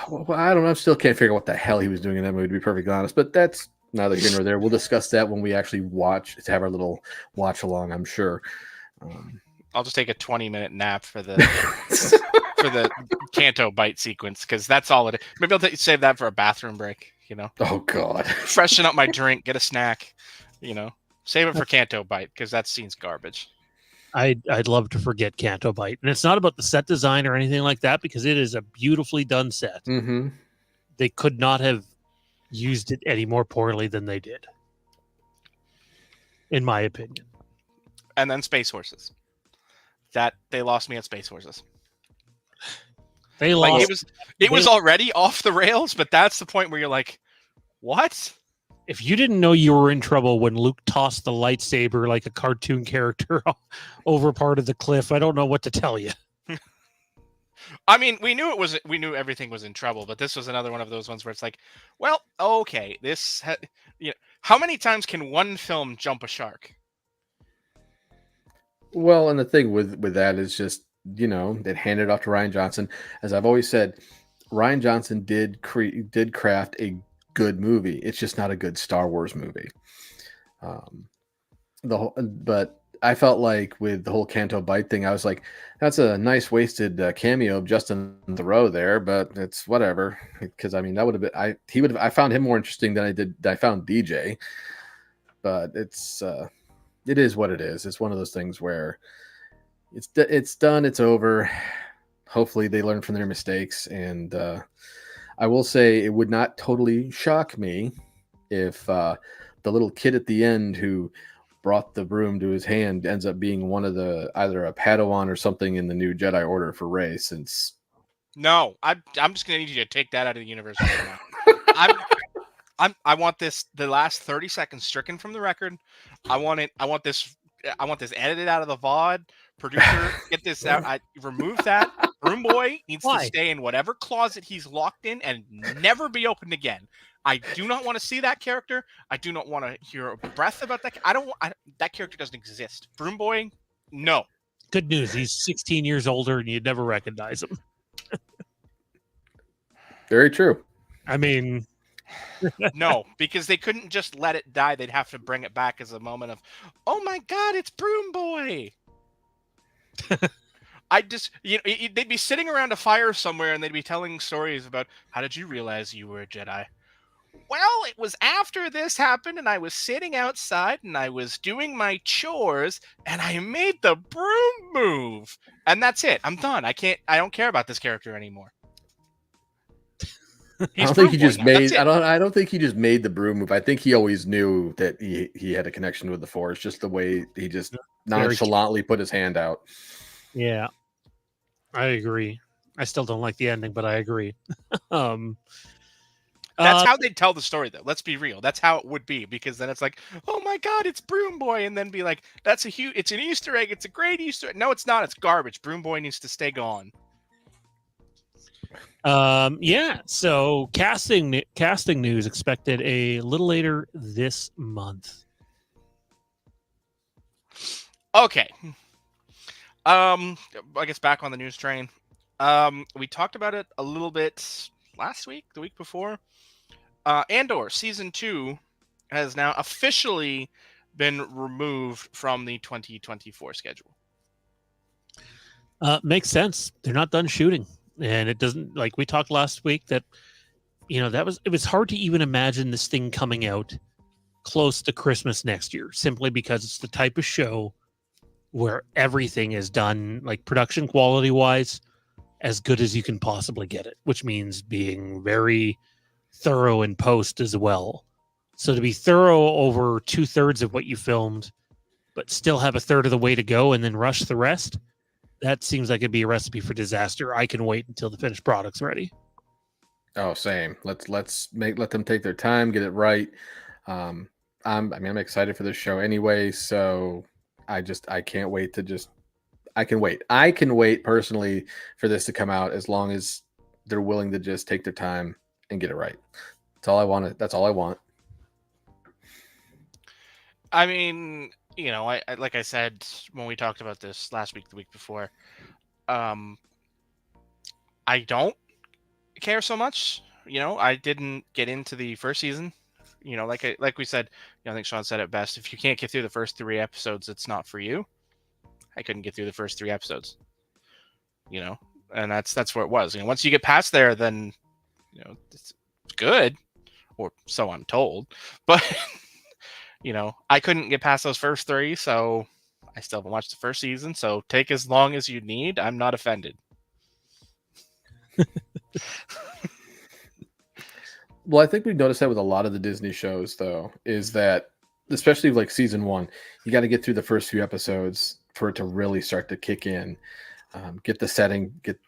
Well, I don't know. I still can't figure out what the hell he was doing in that movie, to be perfectly honest, but that's neither here nor there. We'll discuss that when we actually have our little watch along, I'm sure. I'll just take a 20-minute nap for the for the Canto bite sequence, because that's all it is. Maybe I'll save that for a bathroom break. Oh God. Freshen up my drink, get a snack. Save it for Canto bite, because that scene's garbage. I'd love to forget Canto Bite, and it's not about the set design or anything like that, because it is a beautifully done set. Mm-hmm. They could not have used it any more poorly than they did, in my opinion. And then Space Horses. That they lost me at Space Horses. They lost. It was already off the rails, but that's the point where you're like, what? If you didn't know you were in trouble when Luke tossed the lightsaber like a cartoon character over part of the cliff, I don't know what to tell you. I mean, we knew everything was in trouble, but this was another one of those ones where it's like, well, okay, how many times can one film jump a shark? Well, and the thing with that is just, it handed off to Rian Johnson. As I've always said, Rian Johnson did craft a good movie. It's just not a good Star Wars movie. But I felt like with the whole Canto Bite thing, I was like, that's a nice wasted cameo of Justin Theroux there, but it's whatever. Because that would have been, I found him more interesting than I found DJ. But it is what it is. It's one of those things where it's done, it's over. Hopefully they learn from their mistakes, and I will say it would not totally shock me if the little kid at the end who brought the broom to his hand ends up being one of either a Padawan or something in the new Jedi Order for Rey. Since no, I'm just gonna need you to take that out of the universe right now. I want the last 30 seconds stricken from the record. I want this edited out of the VOD. Producer, get this out. Remove that. Broom Boy needs to stay in whatever closet he's locked in and never be opened again. I do not want to see that character. I do not want to hear a breath about that. That character doesn't exist. Broom Boy, no. Good news, he's 16 years older and you'd never recognize him. Very true. I mean, No, because they couldn't just let it die. They'd have to bring it back as a moment of, oh my God, it's Broom Boy. They'd be sitting around a fire somewhere and they'd be telling stories about, how did you realize you were a Jedi? Well, it was after this happened and I was sitting outside and I was doing my chores and I made the broom move. And that's it. I'm done. I don't care about this character anymore. I don't think he just made. I don't think he just made the broom move. I think he always knew that he had a connection with the Force. Just the way he just nonchalantly put his hand out. Yeah, I agree. I still don't like the ending, but I agree. That's how they'd tell the story, though. Let's be real. That's how it would be, because then it's like, oh my God, it's Broom Boy, and then be like, it's an Easter egg. It's a great Easter egg. No, it's not. It's garbage. Broom Boy needs to stay gone. Yeah. So casting news expected a little later this month. Okay. I guess back on the news train. We talked about it a little bit last week, the week before. Andor season 2 has now officially been removed from the 2024 schedule. Makes sense. They're not done shooting. And it doesn't, like we talked last week, that it was hard to even imagine this thing coming out close to Christmas next year, simply because it's the type of show where everything is done, like production quality wise, as good as you can possibly get it, which means being very thorough in post as well. So to be thorough over 2/3 of what you filmed, but still have a third of the way to go and then rush the rest, that seems like it'd be a recipe for disaster. I can wait until the finished product's ready. Oh, same. Let them take their time, get it right. I'm excited for this show anyway, so I can't wait I can wait. I can wait personally for this to come out, as long as they're willing to just take their time and get it right. That's all I want. That's all I want. I mean, I like I said when we talked about this last week, the week before, I don't care so much. I didn't get into the first season. Like we said, I think Sean said it best. If you can't get through the first 3 episodes, it's not for you. I couldn't get through the first 3 episodes. And that's where it was. Once you get past there, then it's good, or so I'm told. But I couldn't get past those first 3, so I still haven't watched the first season. So take as long as you need. I'm not offended. Well, I think we've noticed that with a lot of the Disney shows, though, is that, especially like season 1, you got to get through the first few episodes for it to really start to kick in. Get the setting, get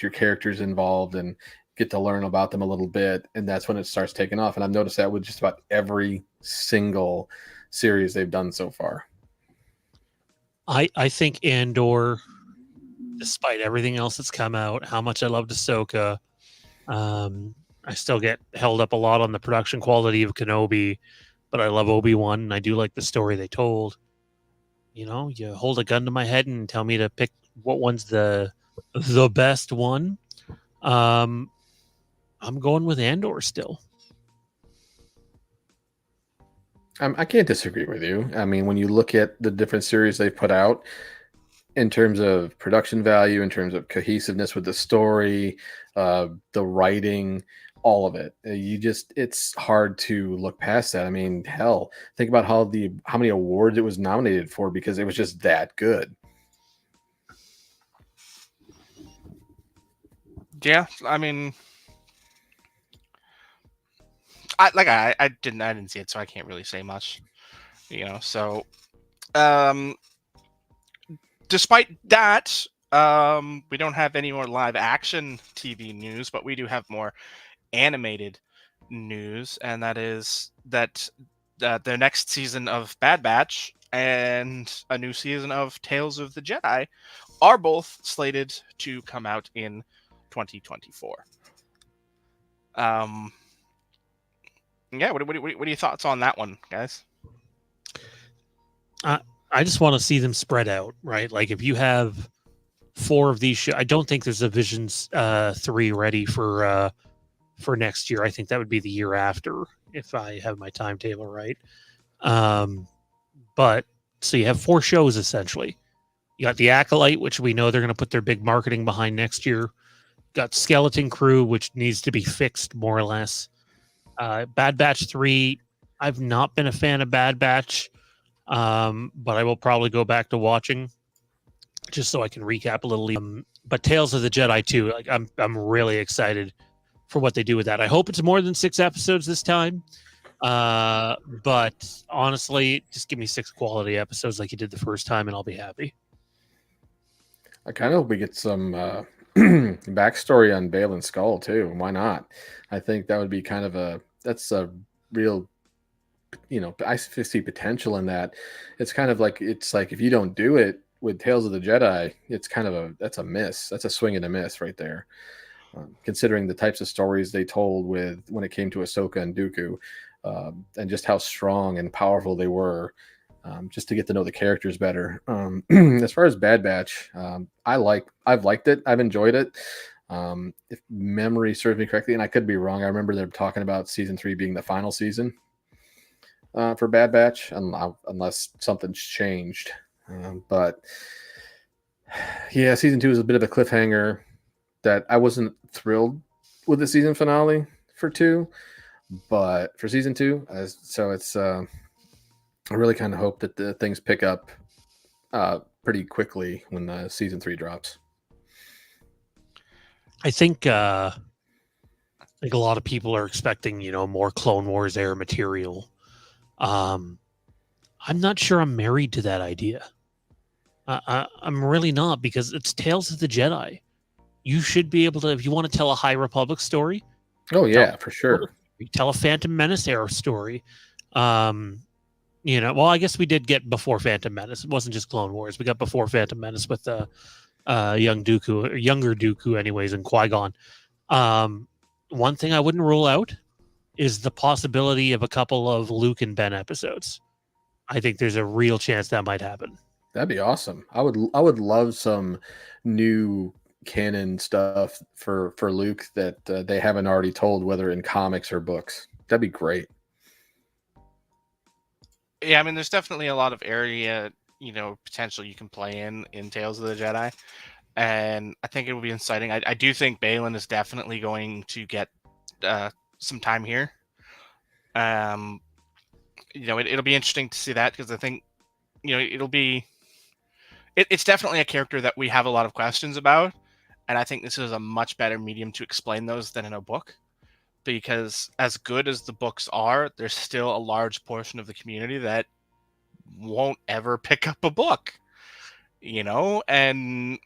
your characters involved, and get to learn about them a little bit, and that's when it starts taking off. And I've noticed that with just about every single series they've done so far. I think Andor, despite everything else that's come out, how much I loved Ahsoka, I still get held up a lot on the production quality of Kenobi, but I love Obi-Wan, and I do like the story they told. You hold a gun to my head and tell me to pick what one's the best one. I'm going with Andor still. I can't disagree with you. I mean, when you look at the different series they've put out, in terms of production value, in terms of cohesiveness with the story, the writing, all of it, it's hard to look past that. I mean, hell, think about how many awards it was nominated for, because it was just that good. Yeah, I mean, I didn't see it, so I can't really say much. So, despite that, we don't have any more live action TV news, but we do have more animated news, and that is that the next season of Bad Batch and a new season of Tales of the Jedi are both slated to come out in 2024. Yeah, what are your thoughts on that one, guys? I just want to see them spread out, right? Like if you have 4 of these I don't think there's a Visions 3 ready for next year. I think that would be the year after if I have my timetable right. But so you have 4 shows essentially. You got the Acolyte, which we know they're going to put their big marketing behind next year. Got Skeleton Crew, which needs to be fixed more or less. Bad Batch 3, I've not been a fan of Bad Batch, but I will probably go back to watching just so I can recap a little. But Tales of the Jedi 2, like I'm really excited for what they do with that. I hope it's more than 6 episodes this time. But honestly, just give me 6 quality episodes like you did the first time, and I'll be happy. I kind of hope we get some backstory on Balin Skull too. Why not? I think that would be kind of that's a real, I see potential in that. It's kind of like if you don't do it with Tales of the Jedi, it's kind of that's a miss. That's a swing and a miss right there. Considering the types of stories they told when it came to Ahsoka and Dooku, and just how strong and powerful they were. Just to get to know the characters better. As far as Bad Batch, I've liked it. I've enjoyed it. If memory serves me correctly, and I could be wrong, I remember they're talking about season 3 being the final season for Bad Batch, unless something's changed. But yeah, season 2 is a bit of a cliffhanger that I wasn't thrilled with the season finale for 2, but for season 2, so it's. I really kind of hope that the things pick up pretty quickly when season 3 drops. I think a lot of people are expecting, more Clone Wars era material. I'm not sure I'm married to that idea. I'm really not, because it's Tales of the Jedi. You should be able to, if you want to tell a High Republic story. Oh yeah, for sure. Tell a Phantom Menace era story. Well, I guess we did get before Phantom Menace. It wasn't just Clone Wars. We got before Phantom Menace with younger Dooku, anyways, and Qui-Gon. One thing I wouldn't rule out is the possibility of a couple of Luke and Ben episodes. I think there's a real chance that might happen. That'd be awesome. I would love some new canon stuff for Luke that they haven't already told, whether in comics or books. That'd be great. Yeah, I mean, there's definitely a lot of area, potential you can play in Tales of the Jedi, and I think it will be exciting. I do think Balin is definitely going to get some time here. It'll be interesting to see that, because I think, it's definitely a character that we have a lot of questions about, and I think this is a much better medium to explain those than in a book. Because as good as the books are, there's still a large portion of the community that won't ever pick up a book, and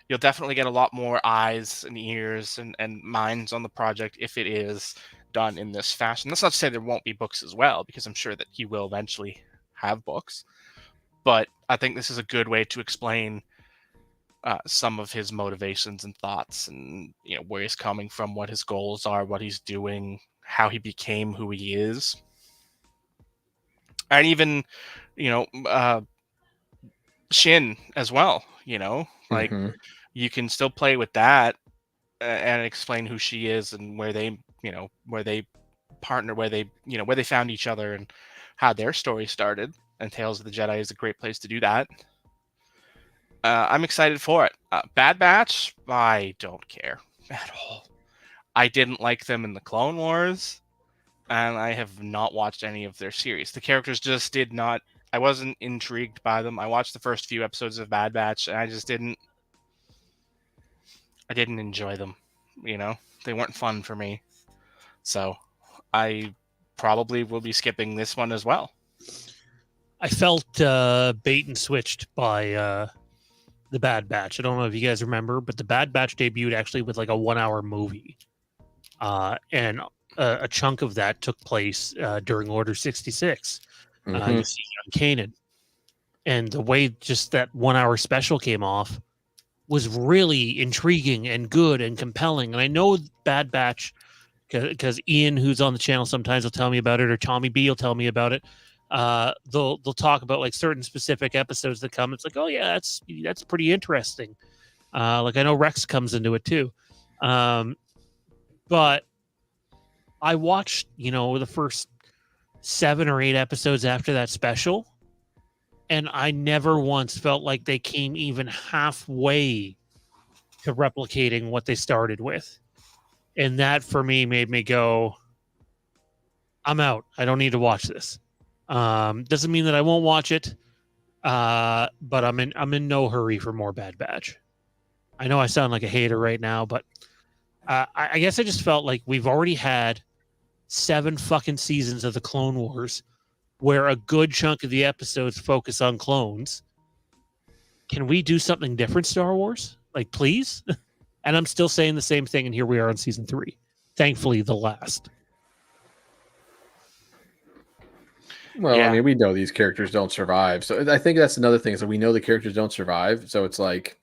you'll definitely get a lot more eyes and ears and minds on the project if it is done in this fashion. That's not to say there won't be books as well, because I'm sure that he will eventually have books. But I think this is a good way to explain some of his motivations and thoughts, and where he's coming from, what his goals are, what he's doing, how he became who he is, and even Shin as well. Like you can still play with that and explain who she is and where they partner, where they found each other and how their story started. And Tales of the Jedi is a great place to do that. I'm excited for it. Bad Batch, I don't care at all. I didn't like them in the Clone Wars, and I have not watched any of their series. The characters just did not. I wasn't intrigued by them. I watched the first few episodes of Bad Batch, and I just didn't. I didn't enjoy them. They weren't fun for me. So I probably will be skipping this one as well. I felt bait and switched by the Bad Batch. I don't know if you guys remember, but the Bad Batch debuted actually with like a 1-hour movie. And a chunk of that took place during Order 66. You see young Kanan. And the way just that 1-hour special came off was really intriguing and good and compelling. And I know Bad Batch because Ian, who's on the channel, sometimes will tell me about it, or Tommy B will tell me about it. They'll talk about like certain specific episodes that come. It's like, oh yeah, that's pretty interesting. Like I know Rex comes into it too, but I watched the first 7 or 8 episodes after that special, and I never once felt like they came even halfway to replicating what they started with. And that for me made me go, I'm out. I don't need to watch this. Doesn't mean that I won't watch it. But I'm in no hurry for more Bad Batch. I know I sound like a hater right now, but I guess I just felt like we've already had 7 fucking seasons of the Clone Wars where a good chunk of the episodes focus on clones. Can we do something different, Star Wars? Like, please? And I'm still saying the same thing, and here we are on season 3. Thankfully, the last. Well, Yeah. I mean, we know these characters don't survive. So I think that's another thing. So we know the characters don't survive. So it's like,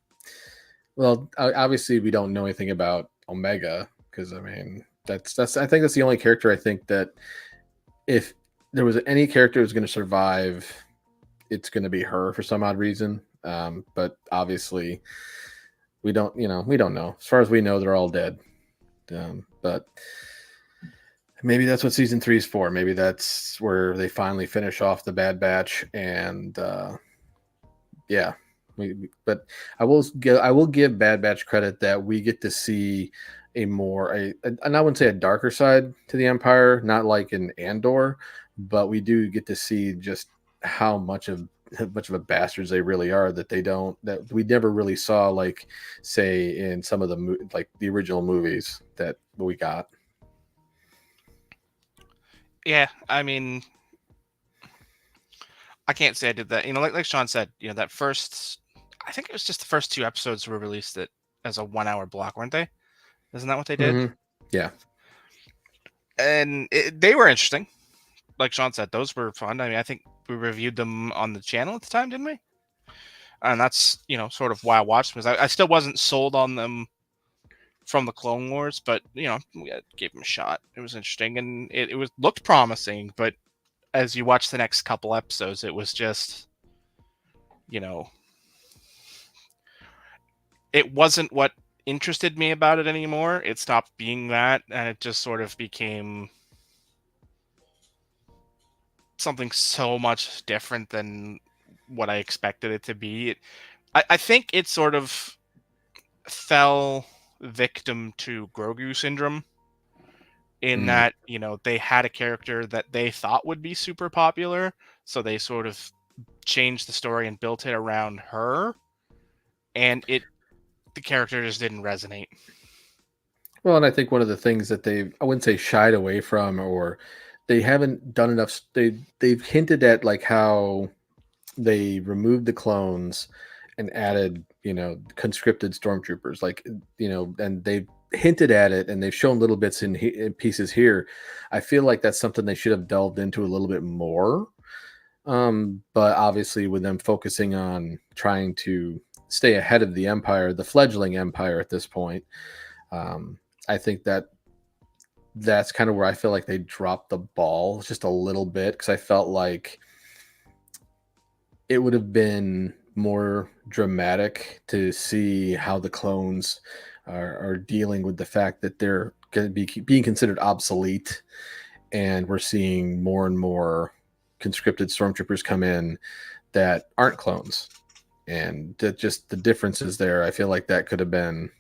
well, obviously we don't know anything about Omega because, I mean, that's I think that's the only character I think that if there was any character who's going to survive, it's going to be her for some odd reason. But obviously we don't know. As far as we know, they're all dead. But maybe that's what season 3 is for. Maybe that's where they finally finish off the Bad Batch, and yeah. But I will give Bad Batch credit that we get to see and I wouldn't say a darker side to the Empire, not like in Andor, but we do get to see just how much of a bastards they really are, that we never really saw, like say in some of the the original movies that we got. Yeah, I mean, I can't say I did that. Like Sean said, that first, I think it was just the first 2 episodes were released as a 1-hour block, weren't they? Isn't that what they did? Mm-hmm. Yeah. And they were interesting. Like Sean said, those were fun. I mean, I think we reviewed them on the channel at the time, didn't we? And that's, sort of why I watched them, because I still wasn't sold on them from the Clone Wars, but, we gave them a shot. It was interesting, and it looked promising, but as you watch the next couple episodes, it was just, it wasn't what interested me about it anymore. It stopped being that, and it just sort of became something so much different than what I expected it to be. I think it sort of fell victim to Grogu syndrome in that, they had a character that they thought would be super popular, so they sort of changed the story and built it around her, and the character just didn't resonate. Well, and I think one of the things that I wouldn't say shied away from, or they haven't done enough. They've hinted at like how they removed the clones and added, conscripted stormtroopers, and they've hinted at it and they've shown little bits in pieces here. I feel like that's something they should have delved into a little bit more. But obviously with them focusing on trying to stay ahead of the Empire, the fledgling Empire at this point, I think that's kind of where I feel like they dropped the ball just a little bit, because I felt like it would have been more dramatic to see how the clones are dealing with the fact that they're going to be being considered obsolete, and we're seeing more and more conscripted stormtroopers come in that aren't clones, and just the differences there. I feel like that could have been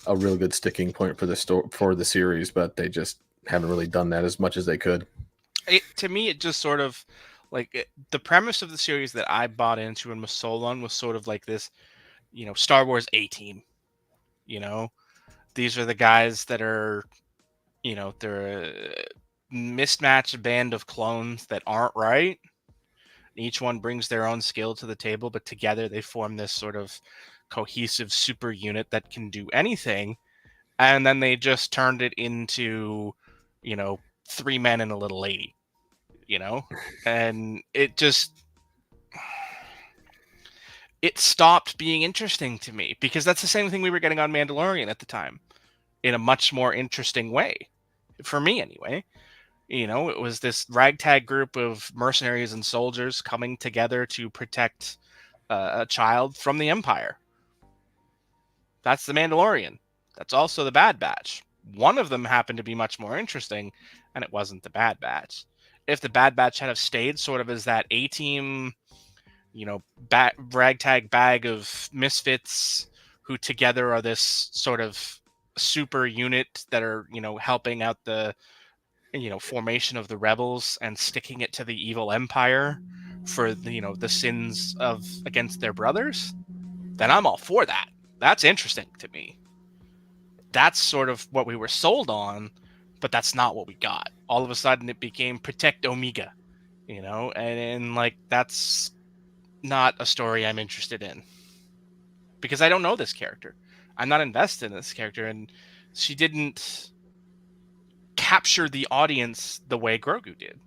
a real good sticking point for the series, but they just haven't really done that as much as they could. To me, it just sort of the premise of the series that I bought into and was sold on was sort of like this, Star Wars A-Team. These are the guys that are, they're a mismatched band of clones that aren't right. Each one brings their own skill to the table, but together they form this sort of cohesive super unit that can do anything. And then they just turned it into, 3 men and a little lady, and it stopped being interesting to me, because that's the same thing we were getting on Mandalorian at the time in a much more interesting way. for me anyway. It was this ragtag group of mercenaries and soldiers coming together to protect a child from the Empire. That's the Mandalorian. That's also the Bad Batch. One of them happened to be much more interesting, and it wasn't the Bad Batch. If the Bad Batch had have stayed sort of as that A-team, ragtag bag of misfits who together are this sort of super unit that are, helping out the, formation of the rebels and sticking it to the evil Empire for the sins of against their brothers, then I'm all for that. That's interesting to me. That's sort of what we were sold on, but that's not what we got. All of a sudden it became Protect Omega, and like that's not a story I'm interested in. Because I don't know this character. I'm not invested in this character, and she didn't capture the audience the way Grogu did.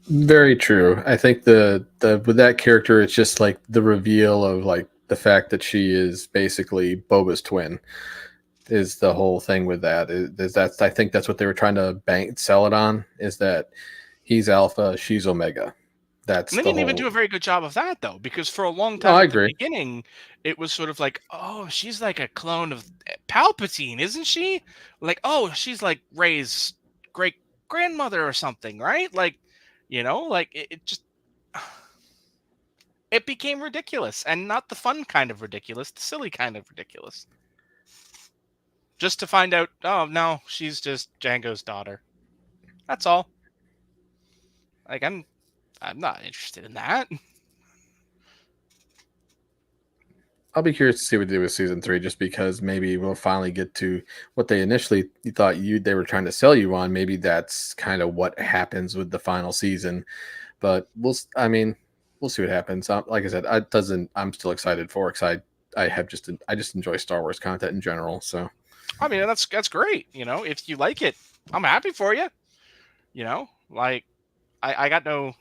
Very true. I think the with that character, it's just like the reveal of like the fact that she is basically Boba's twin is the whole thing with that. I think that's what they were trying to sell it on, is that he's Alpha, she's Omega. That's and they the didn't even do a very good job of that, though, because for a long time at the beginning, it was sort of like, oh, she's like a clone of Palpatine, isn't she? Like, oh, she's like Rey's great grandmother or something, right? Like, like it just it became ridiculous, and not the fun kind of ridiculous, the silly kind of ridiculous. Just to find out, oh no, she's just Jango's daughter. That's all. Like I'm not interested in that. I'll be curious to see what they do with season 3, just because maybe we'll finally get to what they initially thought they were trying to sell you on. Maybe that's kind of what happens with the final season, but we'll see what happens. Like I said, I'm still excited for it, because I just enjoy Star Wars content in general. So, I mean, that's great. If you like it, I'm happy for you. Like I got no,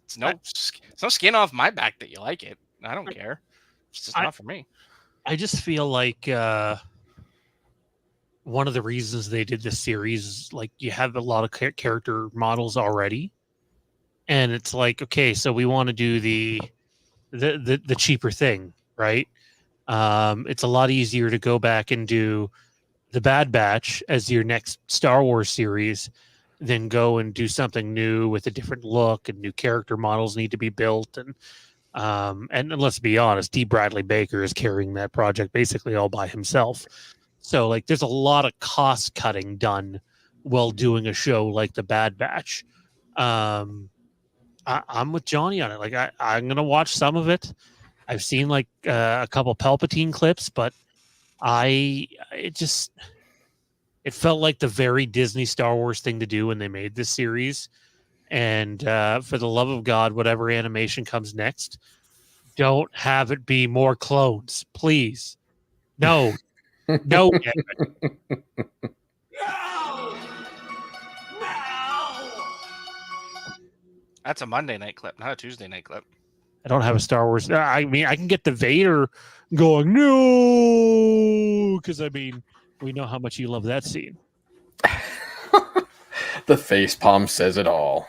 it's no skin off my back that you like it. I don't care. It's just not for me. I just feel like one of the reasons they did this series is like you have a lot of character models already, and it's like, okay, so we want to do the cheaper thing, right? It's a lot easier to go back and do the Bad Batch as your next Star Wars series than go and do something new with a different look, and new character models need to be built. And let's be honest, D. Bradley Baker is carrying that project basically all by himself. So like there's a lot of cost cutting done while doing a show like the Bad Batch. I'm with Johnny on it. Like I'm going to watch some of it. I've seen like a couple Palpatine clips, but it felt like the very Disney Star Wars thing to do when they made this series. And for the love of God, whatever animation comes next, don't have it be more clones, please. No. No. That's a Monday night clip, not a Tuesday night clip. I don't have a Star Wars. I mean, I can get the Vader going, no, because I mean, we know how much you love that scene. The facepalm says it all.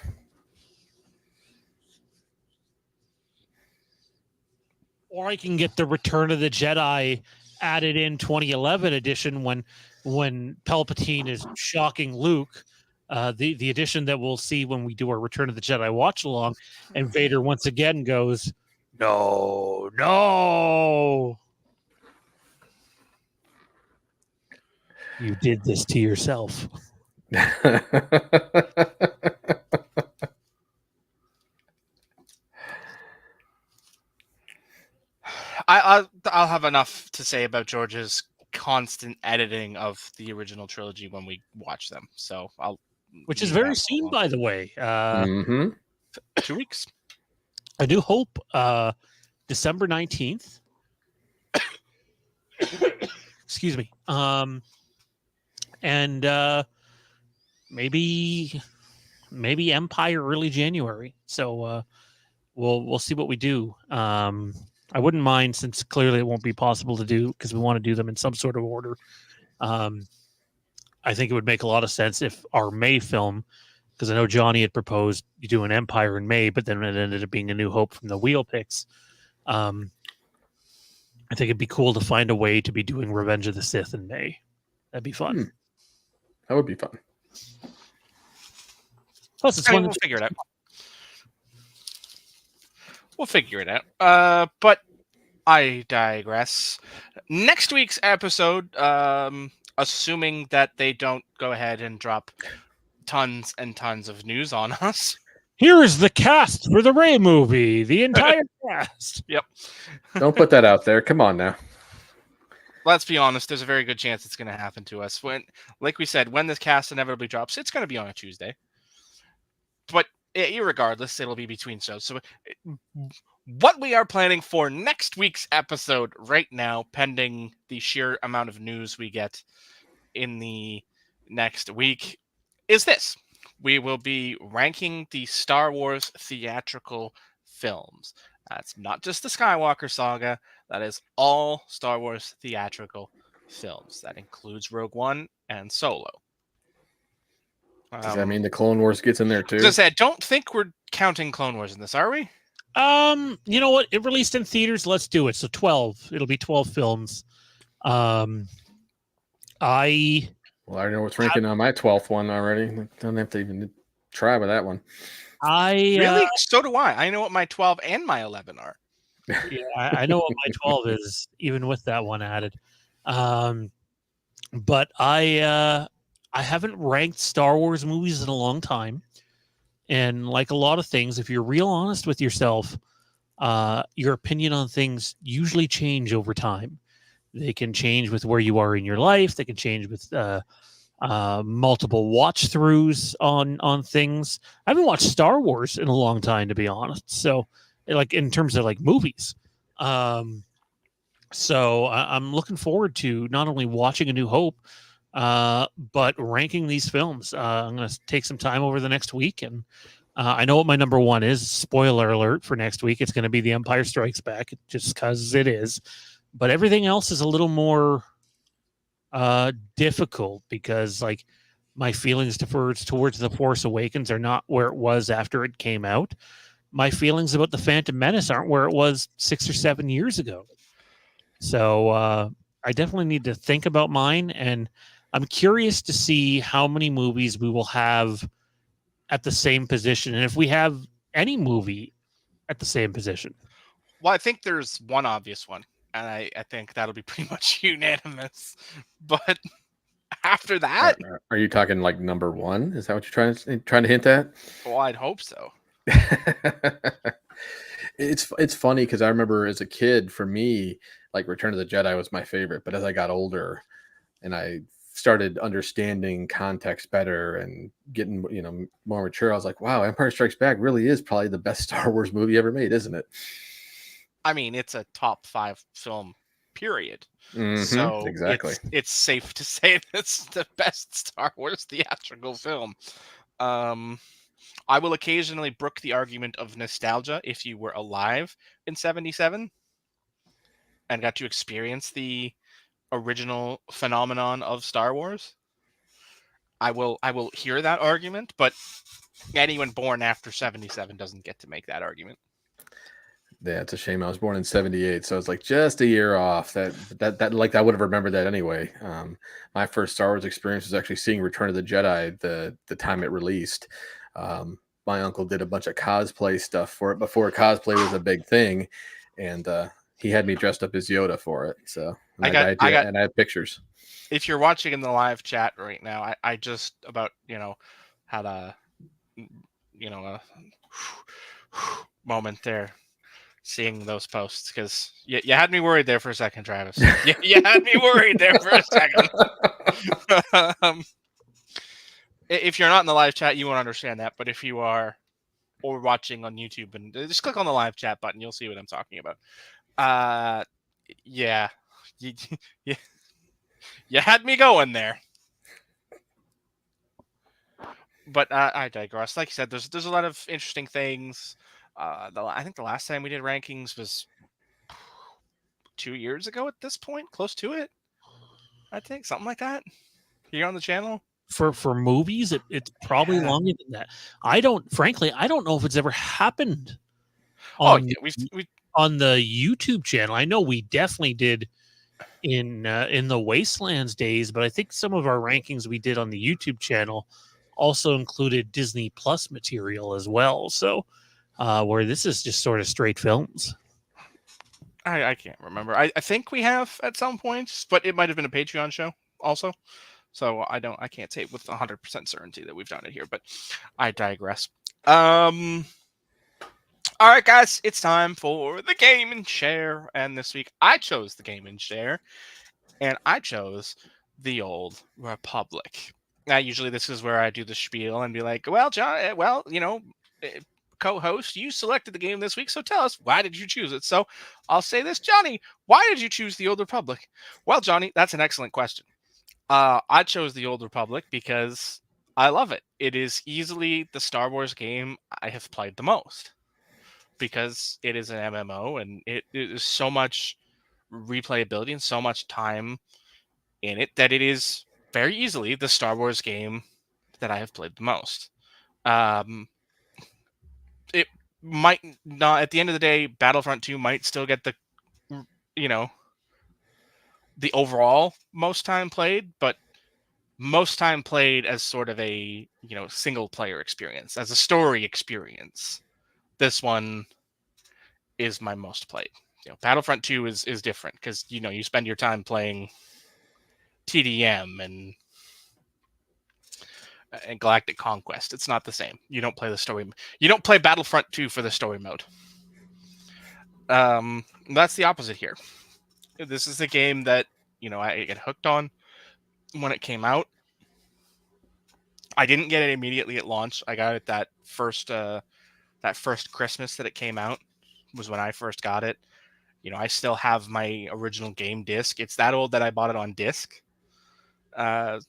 Or I can get the Return of the Jedi added in 2011 edition when Palpatine is shocking Luke. The edition that we'll see when we do our Return of the Jedi watch along, and Vader once again goes, no. You did this to yourself. I'll have enough to say about George's constant editing of the original trilogy when we watch them. So which is very soon, by the way. 2 weeks. I do hope December 19th. Excuse me. And maybe Empire early January. So we'll see what we do. I wouldn't mind, since clearly it won't be possible to do because we want to do them in some sort of order. I think it would make a lot of sense if our May film, because I know Johnny had proposed you do an Empire in May, but then it ended up being A New Hope from the wheel picks. I think it'd be cool to find a way to be doing Revenge of the Sith in May. That'd be fun. That would be fun. Plus, it's fun. We'll figure it out. We'll figure it out. But I digress. Next week's episode, assuming that they don't go ahead and drop tons and tons of news on us. Here is the cast for the Rey movie. The entire cast. Yep. Don't put that out there. Come on now. Let's be honest. There's a very good chance it's going to happen to us. Like we said, when this cast inevitably drops, it's going to be on a Tuesday. But irregardless, it'll be between shows. So what we are planning for next week's episode right now, pending the sheer amount of news we get in the next week, is this. We will be ranking the Star Wars theatrical films. That's not just the Skywalker saga. That is all Star Wars theatrical films. That includes Rogue One and Solo. Does that mean the Clone Wars gets in there too? As I said, don't think we're counting Clone Wars in this, are we? You know what? It released in theaters. Let's do it. So 12. It'll be 12 films. I already know what's ranking on my 12th one already. Don't have to even try with that one. Really? So do I. I know what my 12 and my 11 are. Yeah, I know what my 12 is, even with that one added. But I haven't ranked Star Wars movies in a long time. And like a lot of things, if you're real honest with yourself, your opinion on things usually change over time. They can change with where you are in your life. They can change with multiple watch throughs on things. I haven't watched Star Wars in a long time, to be honest. So, like in terms of like movies, so I'm looking forward to not only watching A New Hope, but ranking these films. I'm going to take some time over the next week, and I know what my number one is. Spoiler alert for next week. It's going to be The Empire Strikes Back, just because it is. But everything else is a little more difficult because, like, my feelings towards The Force Awakens are not where it was after it came out. My feelings about The Phantom Menace aren't where it was 6 or 7 years ago. So I definitely need to think about mine, and I'm curious to see how many movies we will have at the same position, and if we have any movie at the same position. Well, I think there's one obvious one, and I think that'll be pretty much unanimous. But after that, are you talking like number one? Is that what you're trying to hint at? Well, I'd hope so. It's funny because I remember as a kid, for me, like Return of the Jedi was my favorite. But as I got older and I started understanding context better and getting more mature, I was like, wow, Empire Strikes Back really is probably the best Star Wars movie ever made, isn't it? I mean, it's a top 5 film, period. Mm-hmm, so exactly, it's safe to say it's the best Star Wars theatrical film. I will occasionally brook the argument of nostalgia if you were alive in 77 and got to experience the original phenomenon of Star Wars. I will hear that argument, but anyone born after 77 doesn't get to make that argument. Yeah, it's a shame. I was born in 78, so it's like just a year off. That like I would have remembered that anyway. My first Star Wars experience was actually seeing Return of the Jedi the time it released. My uncle did a bunch of cosplay stuff for it before cosplay was a big thing, and he had me dressed up as Yoda for it. So I have pictures. If you're watching in the live chat right now, I just about had a moment there seeing those posts, because you had me worried there for a second, Travis. you had me worried there for a second. If you're not in the live chat, you won't understand that. But if you are, or watching on YouTube, and just click on the live chat button, you'll see what I'm talking about. Yeah, you had me going there. But I digress. Like you said, there's a lot of interesting things. I think the last time we did rankings was 2 years ago at this point, close to it. I think something like that. here on the channel. For movies, it's probably longer than that. I don't know if it's ever happened Oh on yeah, we on the YouTube channel. I know we definitely did in the Wastelands days, but I think some of our rankings we did on the YouTube channel also included Disney Plus material as well. So where this is just sort of straight films. I can't remember. I think we have at some points, but it might have been a Patreon show also. So I can't say with 100% certainty that we've done it here, but I digress. All right, guys, it's time for the Game and Share, and this week I chose the Game and Share, and I chose the Old Republic. Now, usually this is where I do the spiel and be like, "Well, John, well, co-host, you selected the game this week, so tell us, why did you choose it?" So I'll say this, Johnny, why did you choose the Old Republic? Well, Johnny, that's an excellent question. I chose the Old Republic because I love it. It is easily the Star Wars game I have played the most because it is an MMO and it is so much replayability and so much time in it that it is very easily the Star Wars game that I have played the most. It might not, at the end of the day, Battlefront 2 might still get the, you know, the overall most time played, but most time played as sort of a, single player experience, as a story experience. This one is my most played. Battlefront 2 is different because, you spend your time playing TDM and Galactic Conquest. It's not the same. You don't play the story. You don't play Battlefront 2 for the story mode. That's the opposite here. This is a game that, I get hooked on when it came out. I didn't get it immediately at launch. I got it that first Christmas that it came out was when I first got it. I still have my original game disc. It's that old that I bought it on disc. So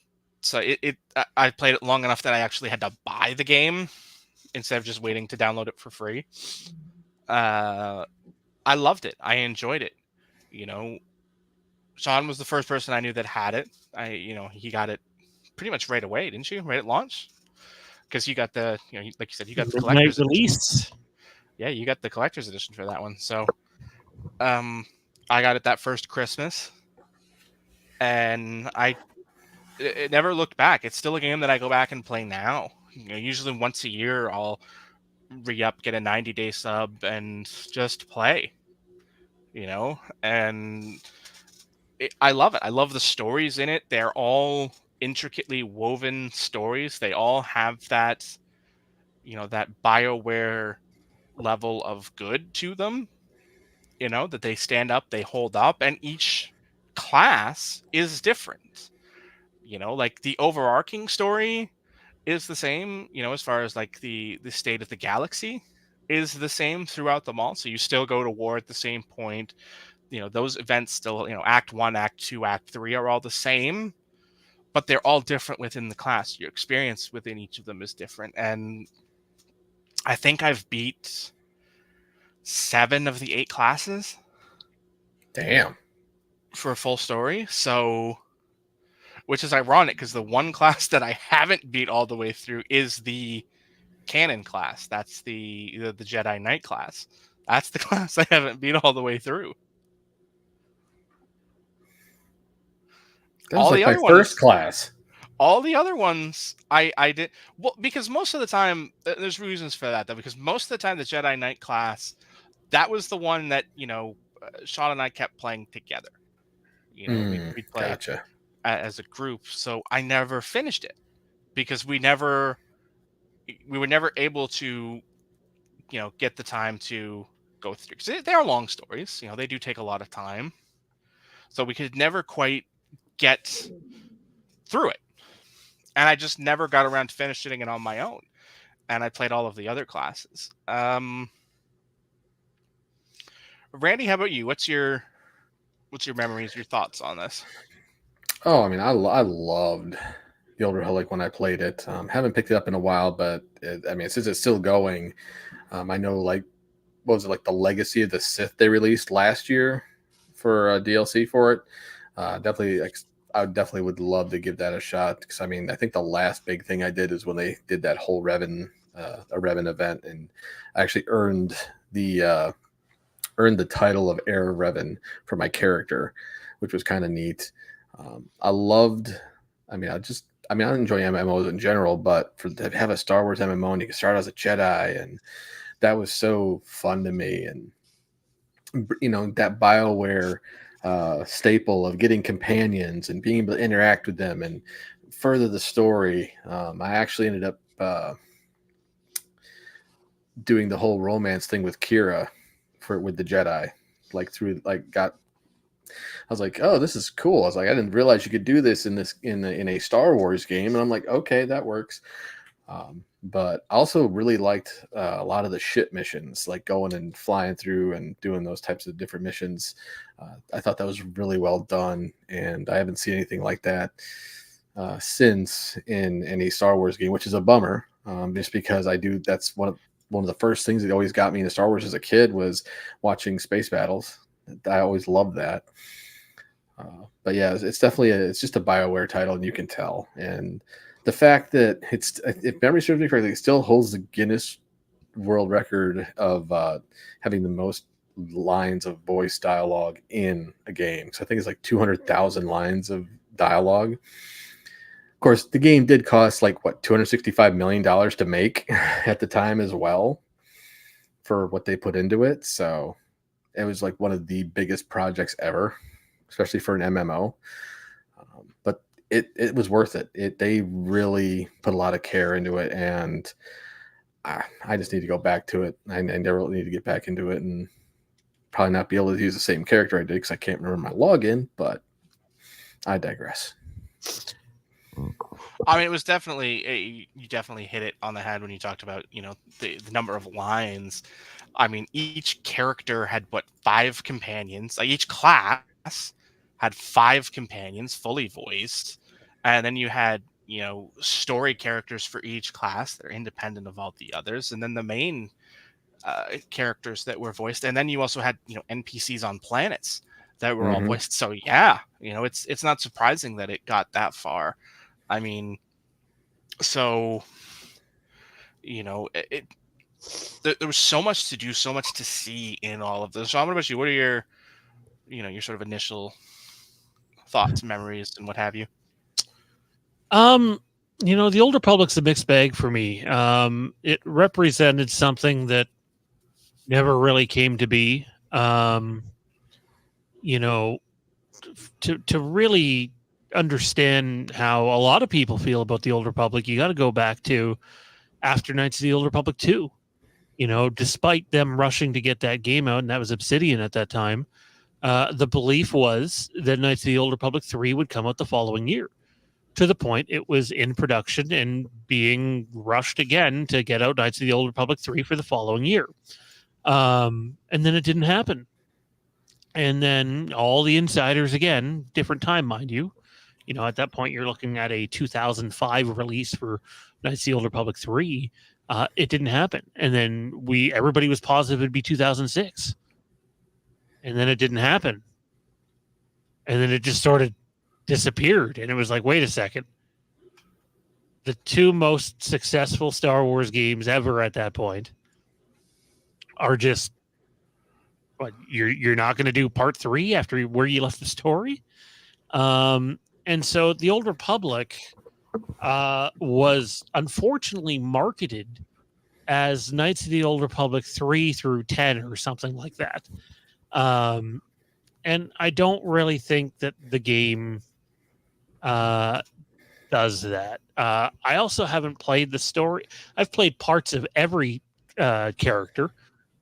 I played it long enough that I actually had to buy the game instead of just waiting to download it for free. I loved it. I enjoyed it. Sean was the first person I knew that had it. He got it pretty much right away, didn't you? Right at launch, because you got the, like you said, you got the Midnight collector's release. edition. Yeah, you got the collector's edition for that one. So, I got it that first Christmas, and it never looked back. It's still a game that I go back and play now. Usually once a year, I'll re-up, get a 90-day sub, and just play. And I love it. I love the stories in it. They're all intricately woven stories. They all have that, that BioWare level of good to them. That they stand up, they hold up, and each class is different. Like the overarching story is the same, as far as like the state of the galaxy is the same throughout them all. So you still go to war at the same point. Those events still, Act 1, Act 2, Act 3 are all the same, but they're all different within the class. Your experience within each of them is different. And I think I've beat 7 of the 8 classes. Damn. For a full story. So, which is ironic because the one class that I haven't beat all the way through is the canon class. That's the Jedi Knight class. That's the class I haven't beat all the way through. That was like my first class. All the other ones I did, well, because most of the time there's reasons for that though, because most of the time the Jedi Knight class, that was the one that Sean and I kept playing together. We'd play Gotcha. as a group, so I never finished it because we were never able to get the time to go through, because they are long stories. They do take a lot of time, so we could never quite get through it. And I just never got around to finishing it on my own. And I played all of the other classes. Randy, how about you? What's your memories, your thoughts on this? Oh, I mean, I loved the Old Republic when I played it. Haven't picked it up in a while, but since it's still going, I know, like, what was it, like the Legacy of the Sith they released last year for DLC for it. Definitely I definitely would love to give that a shot, because I mean, I think the last big thing I did is when they did that whole Revan a Revan event, and I actually earned the title of Heir Revan for my character, which was kind of neat. I loved. I mean, I enjoy MMOs in general, but to have a Star Wars MMO and you can start as a Jedi, and that was so fun to me. And that BioWare staple of getting companions and being able to interact with them and further the story. I actually ended up doing the whole romance thing with Kira with the Jedi, I was like, oh, this is cool. I was like, I didn't realize you could do this in a Star Wars game, and I'm like, okay, that works. But I also really liked a lot of the ship missions, like going and flying through and doing those types of different missions. I thought that was really well done, and I haven't seen anything like that since in any Star Wars game, which is a bummer. Just because that's one of the first things that always got me into Star Wars as a kid was watching space battles. I always loved that. But yeah, it's definitely it's just a BioWare title, and you can tell. And the fact that if memory serves me correctly, it still holds the Guinness World Record of having the most lines of voice dialogue in a game. So I think it's like 200,000 lines of dialogue. Of course, the game did cost like $265 million to make at the time as well for what they put into it. So it was like one of the biggest projects ever, especially for an MMO. But it was worth it. They really put a lot of care into it, and I just need to go back to it. I never need to get back into it, and probably not be able to use the same character I did because I can't remember my login. But I digress. I mean, it was definitely you definitely hit it on the head when you talked about the number of lines. I mean, each character had 5 companions. Like each class had 5 companions fully voiced, and then you had story characters for each class that are independent of all the others, and then the main characters that were voiced, and then you also had NPCs on planets that were all voiced. So yeah, it's not surprising that it got that far. I mean, so there was so much to do, so much to see in all of this. Sean, what about you? What are your your sort of initial thoughts, memories, and what have you? The Old Republic's a mixed bag for me. It represented something that never really came to be. To really understand how a lot of people feel about the Old Republic, you got to go back to after Knights of the Old Republic 2. Despite them rushing to get that game out, and that was Obsidian at that time, the belief was that Knights of the Old Republic 3 would come out the following year. To the point it was in production and being rushed again to get out Knights of the Old Republic 3 for the following year. And then it didn't happen. And then all the insiders again, different time, mind you. At that point, you're looking at a 2005 release for Knights of the Old Republic 3. It didn't happen. And then everybody was positive it'd be 2006. And then it didn't happen. And then it just sort of disappeared. And it was like, wait a second. The 2 most successful Star Wars games ever at that point are just, you're not going to do part 3 after where you left the story? And so the Old Republic was unfortunately marketed as Knights of the Old Republic 3 through 10 or something like that. And I don't really think that the game does that. I also haven't played the story. I've played parts of every character.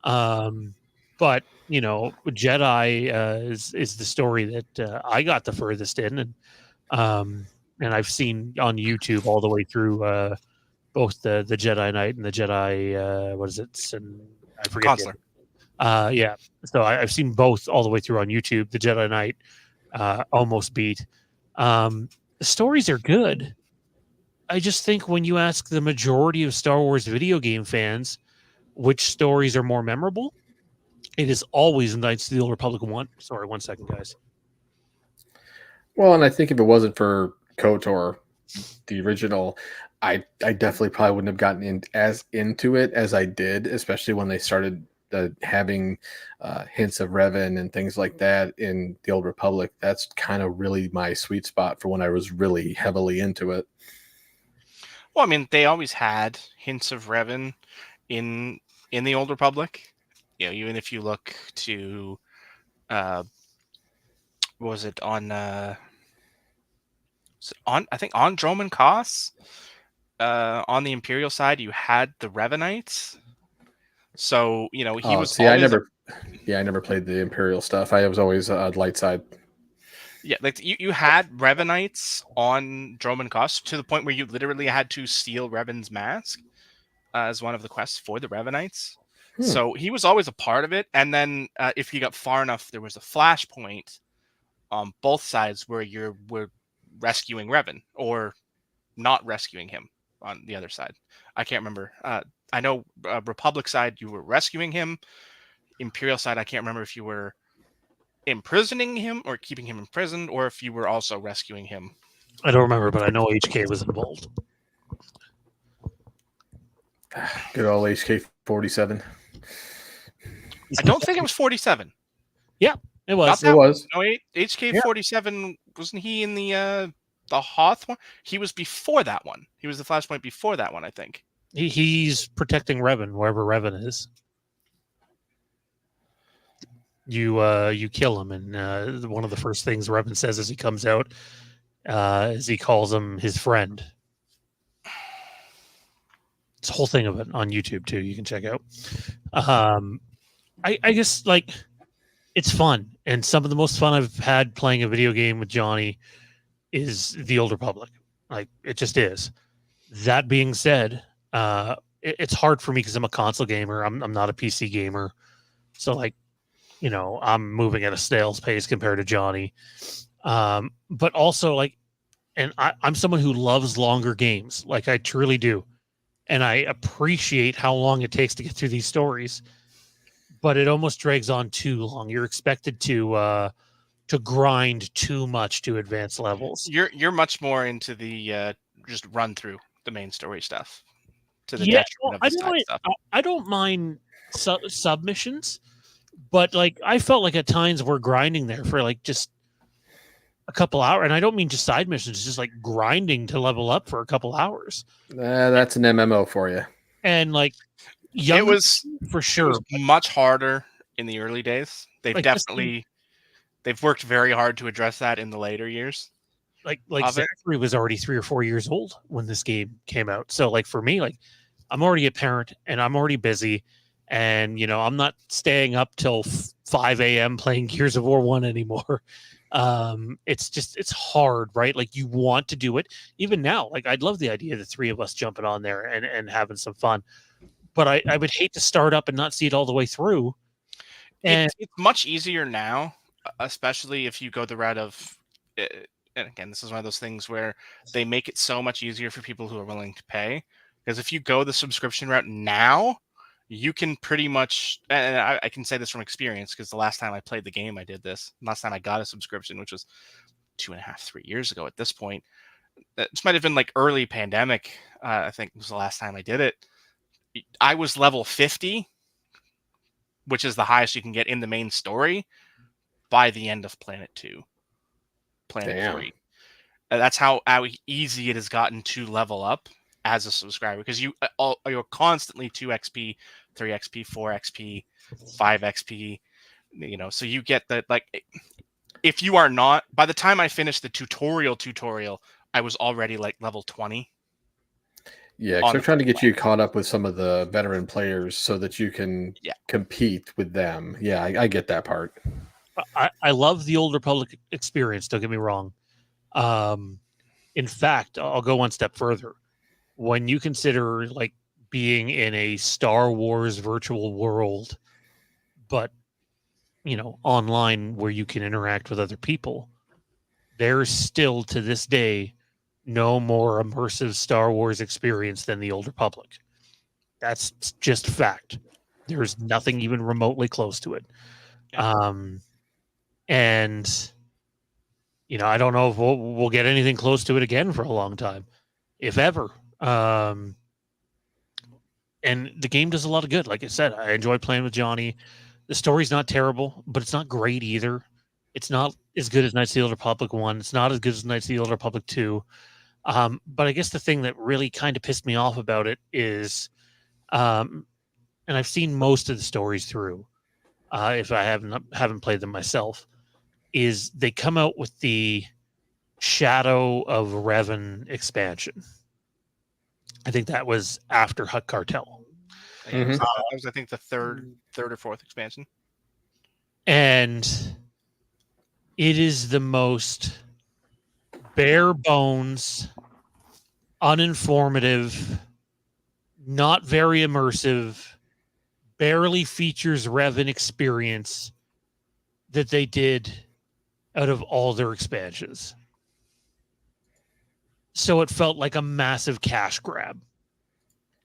But Jedi is the story that I got the furthest in, and I've seen on YouTube all the way through both the Jedi Knight and the Jedi what is it? And I forget. Consular. Yeah. So I've seen both all the way through on YouTube. The Jedi Knight almost beat. The stories are good. I just think when you ask the majority of Star Wars video game fans which stories are more memorable, it is always Knights of the Old Republic 1. Sorry, 1 second, guys. Well, and I think if it wasn't for KOTOR, the original, I definitely probably wouldn't have gotten as into it as I did, especially when they started having hints of Revan and things like that in the Old Republic. That's kind of really my sweet spot for when I was really heavily into it. Well, I mean, they always had hints of Revan in the Old Republic. You know, even if you look to what was it on I think on Droman Koss, on the Imperial side, you had the Revanites. So, you know, he Oh, was see, always I never played the Imperial stuff. I was always light side. yeah, like you had Revanites on Droman Koss to the point where you literally had to steal Revan's mask as one of the quests for the Revanites. Hmm. So he was always a part of it. And then if you got far enough, there was a flashpoint on both sides where were rescuing Revan or not rescuing him on the other side. I can't remember. I know Republic side you were rescuing him. Imperial side I can't remember if you were imprisoning him or keeping him imprisoned or if you were also rescuing him. I don't remember, but I know HK was involved. Good old HK-47. I don't think it was 47. It was. Not that It was. one. No, HK-47 wasn't he in the Hoth one? He was before that one. He was the flashpoint before that one, I think. He's protecting Revan wherever Revan is. You kill him, and one of the first things Revan says as he comes out is he calls him his friend. It's a whole thing of it on YouTube too. You can check out. I guess like it's fun, and some of the most fun I've had playing a video game with Johnny is the Old Republic. Like it just is. That being said, it's hard for me because I'm a console gamer. I'm not a PC gamer, so like, you know, I'm moving at a snail's pace compared to Johnny. But also like, and I'm someone who loves longer games. Like I truly do, and I appreciate how long it takes to get through these stories. But it almost drags on too long. You're expected to grind too much to advance levels. You're much more into the just run through the main story stuff to the Yeah, detriment well, of the side stuff. I don't mind submissions, but like I felt like at times we're grinding there for like just a couple hours, and I don't mean just side missions, just like grinding to level up for a couple hours. That's an MMO for you. And like, It was for sure much harder in the early days. They've like definitely they've worked very hard to address that in the later years. Like Zachary was already 3 or 4 years old when this game came out. So like for me, like I'm already a parent and I'm already busy, and you know I'm not staying up till 5 a.m. playing Gears of War 1 anymore. It's hard, right? Like you want to do it even now. Like I'd love the idea of the three of us jumping on there and having some fun, but I would hate to start up and not see it all the way through. And it's much easier now, especially if you go the route of and again, this is one of those things where they make it so much easier for people who are willing to pay. Because if you go the subscription route now, you can pretty much, and I can say this from experience, because the last time I played the game, I did this. Last time I got a subscription, which was 2.5, 3 years ago at this point. This might have been like early pandemic. I think was the last time I did it. I was level 50, which is the highest you can get in the main story, by the end of Planet 2. Planet 3. That's how easy it has gotten to level up as a subscriber, because you're constantly 2 XP, 3 XP, 4 XP, 5 XP, you know, so you get that. Like if you are not, by the time I finished the tutorial, I was already like level 20. Yeah, because they're trying to get you caught up with some of the veteran players so that you can compete with them. Yeah, I get that part. I love the Old Republic experience. Don't get me wrong. In fact, I'll go one step further. When you consider like being in a Star Wars virtual world, but you know, online where you can interact with other people, there's still to this day no more immersive Star Wars experience than the Old Republic. That's just fact. There's nothing even remotely close to it. And I don't know if we'll get anything close to it again for a long time, if ever. And the game does a lot of good. Like I said, I enjoy playing with Johnny. The story's not terrible, but it's not great either. It's not as good as Knights of the Old Republic 1. It's not as good as Knights of the Old Republic 2. But I guess the thing that really kind of pissed me off about it is, and I've seen most of the stories through, if I haven't played them myself, is they come out with the Shadow of Revan expansion. I think that was after Hut Cartel. That was, I think, the third or fourth expansion. And it is the most bare bones, uninformative, not very immersive, barely features Revan experience that they did out of all their expansions. So it felt like a massive cash grab.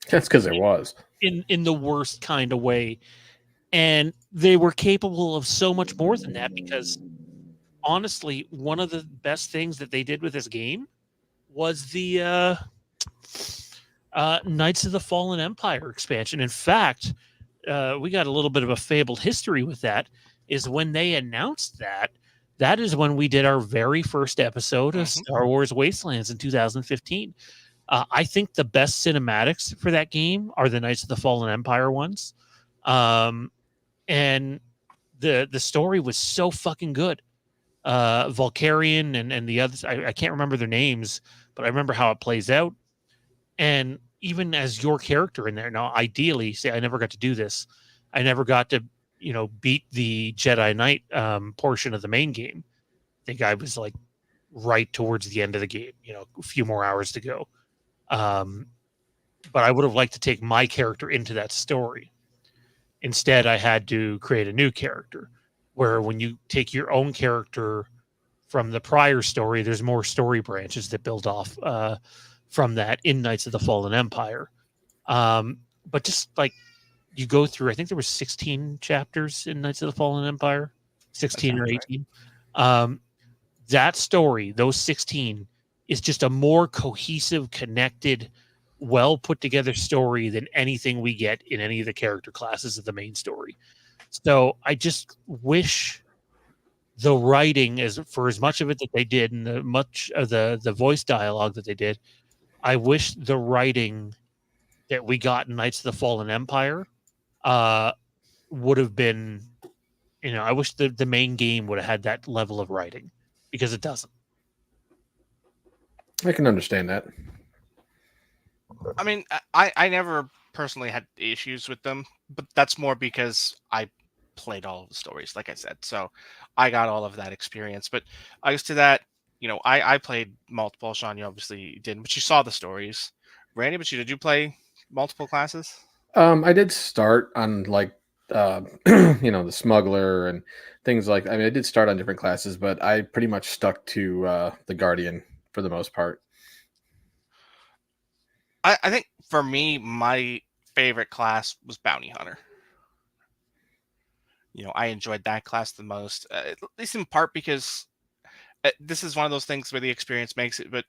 That's because it was. In the worst kind of way. And they were capable of so much more than that, because honestly, one of the best things that they did with this game was the Knights of the Fallen Empire expansion. In fact, we got a little bit of a fabled history with that. Is when they announced that is when we did our very first episode of Star Wars Wastelands in 2015. I think the best cinematics for that game are the Knights of the Fallen Empire ones. And the story was so fucking good. Vulcarian and the others, I can't remember their names, but I remember how it plays out. And even as your character in there, now ideally, say I never got to do this. I never got to, beat the Jedi Knight portion of the main game. I think I was like right towards the end of the game, a few more hours to go. But I would have liked to take my character into that story. Instead, I had to create a new character, where when you take your own character from the prior story, there's more story branches that build off from that in Knights of the Fallen Empire. But just like you go through, I think there were 16 chapters in Knights of the Fallen Empire, 16 or 18. Right. That story, those 16, is just a more cohesive, connected, well put together story than anything we get in any of the character classes of the main story. So I just wish the writing, for as much of it that they did, and the much of the voice dialogue that they did, I wish the writing that we got in Knights of the Fallen Empire would have been, I wish the main game would have had that level of writing, because it doesn't. I can understand that. I mean, I never personally had issues with them, but that's more because I played all of the stories, like I said. So I got all of that experience. But I guess to that, I played multiple. Sean, you obviously didn't, but you saw the stories. Randy, did you play multiple classes? I did start on like the smuggler and things like. I mean, I did start on different classes, but I pretty much stuck to the Guardian for the most part. I think for me, my favorite class was Bounty Hunter. I enjoyed that class the most, at least in part because this is one of those things where the experience makes it. But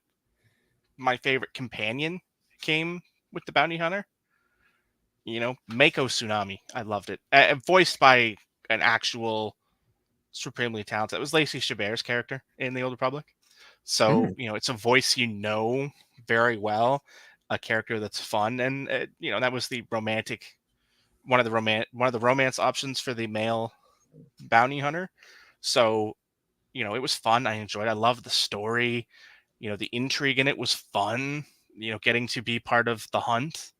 my favorite companion came with the Bounty Hunter. Mako Tsunami. I loved it. Voiced by an actual supremely talented. It was Lacey Chabert's character in the Old Republic. So, it's a voice very well, a character that's fun, and that was the romantic one of the romance options for the male bounty hunter. So, it was fun. I enjoyed it. I loved the story. The intrigue in it was fun. Getting to be part of the hunt.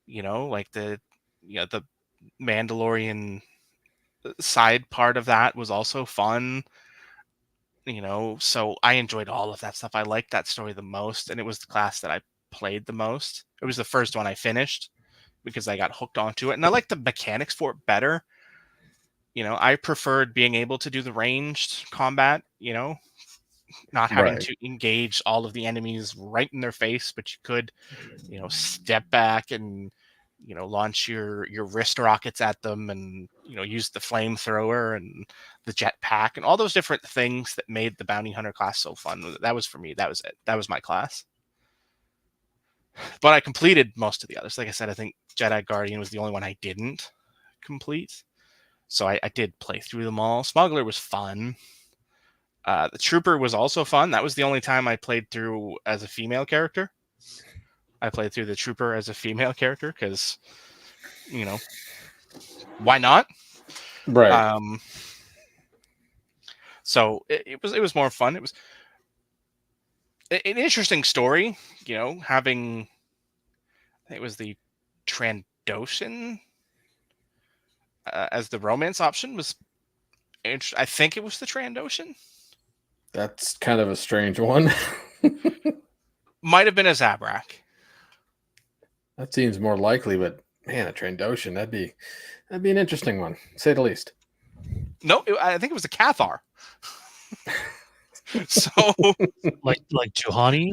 Like the Mandalorian side part of that was also fun. So I enjoyed all of that stuff. I liked that story the most, and it was the class that I played the most. It was the first one I finished because I got hooked onto it, and I liked the mechanics for it better. I preferred being able to do the ranged combat, not having to engage all of the enemies right in their face, but you could, step back and, launch your wrist rockets at them, and use the flamethrower and the jetpack and all those different things that made the bounty hunter class so fun. That was for me. That was it. That was my class. But I completed most of the others. Like I said, I think Jedi Guardian was the only one I didn't complete. So I did play through them all. Smuggler was fun. The Trooper was also fun. That was the only time I played through as a female character. I played through the Trooper as a female character because, why not? Right. So it was more fun. It was an interesting story, having, I think it was the Trandoshan as the romance option was. I think it was the Trandoshan. That's kind of a strange one. Might have been a Zabrak. That seems more likely, but man, a Trandoshan, that'd be an interesting one, to say the least. No, I think it was a Cathar. So, like Juhani.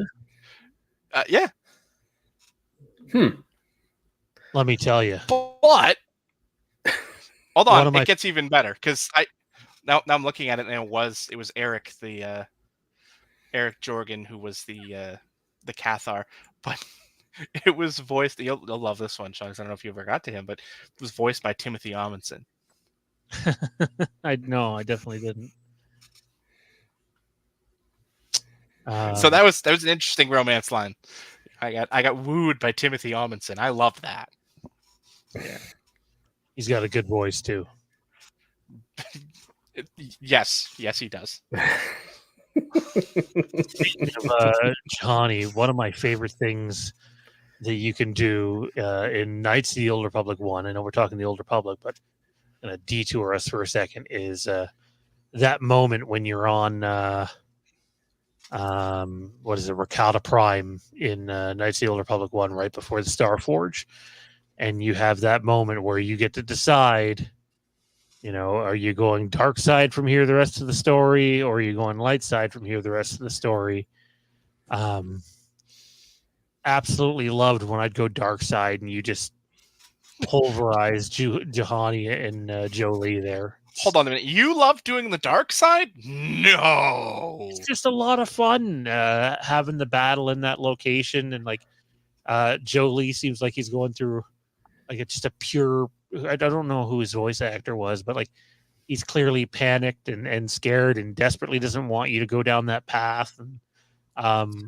Yeah. Let me tell you. But hold on, it gets even better because now I'm looking at it, and it was Eric, the Eric Jorgen, who was the Cathar, but it was voiced. You'll love this one, Sean. I don't know if you ever got to him, but it was voiced by Timothy Amundsen. I definitely didn't. So that was an interesting romance line. I got wooed by Timothy Amundsen. I love that. Yeah, he's got a good voice too. Yes, he does. Speaking of Johnny, one of my favorite things that you can do in Knights of the Old Republic 1, I know we're talking the Old Republic, but I'm going to detour us for a second, is that moment when you're on, what is it, Rakata Prime in Knights of the Old Republic 1, right before the Star Forge, and you have that moment where you get to decide, are you going dark side from here the rest of the story, or are you going light side from here the rest of the story? Absolutely loved when I'd go dark side and you just pulverize Juhani and Jolie there. Hold on a minute. You love doing the dark side? No. It's just a lot of fun having the battle in that location, and Jolie seems like he's going through it's just a pure. I don't know who his voice actor was, but he's clearly panicked and scared and desperately doesn't want you to go down that path. And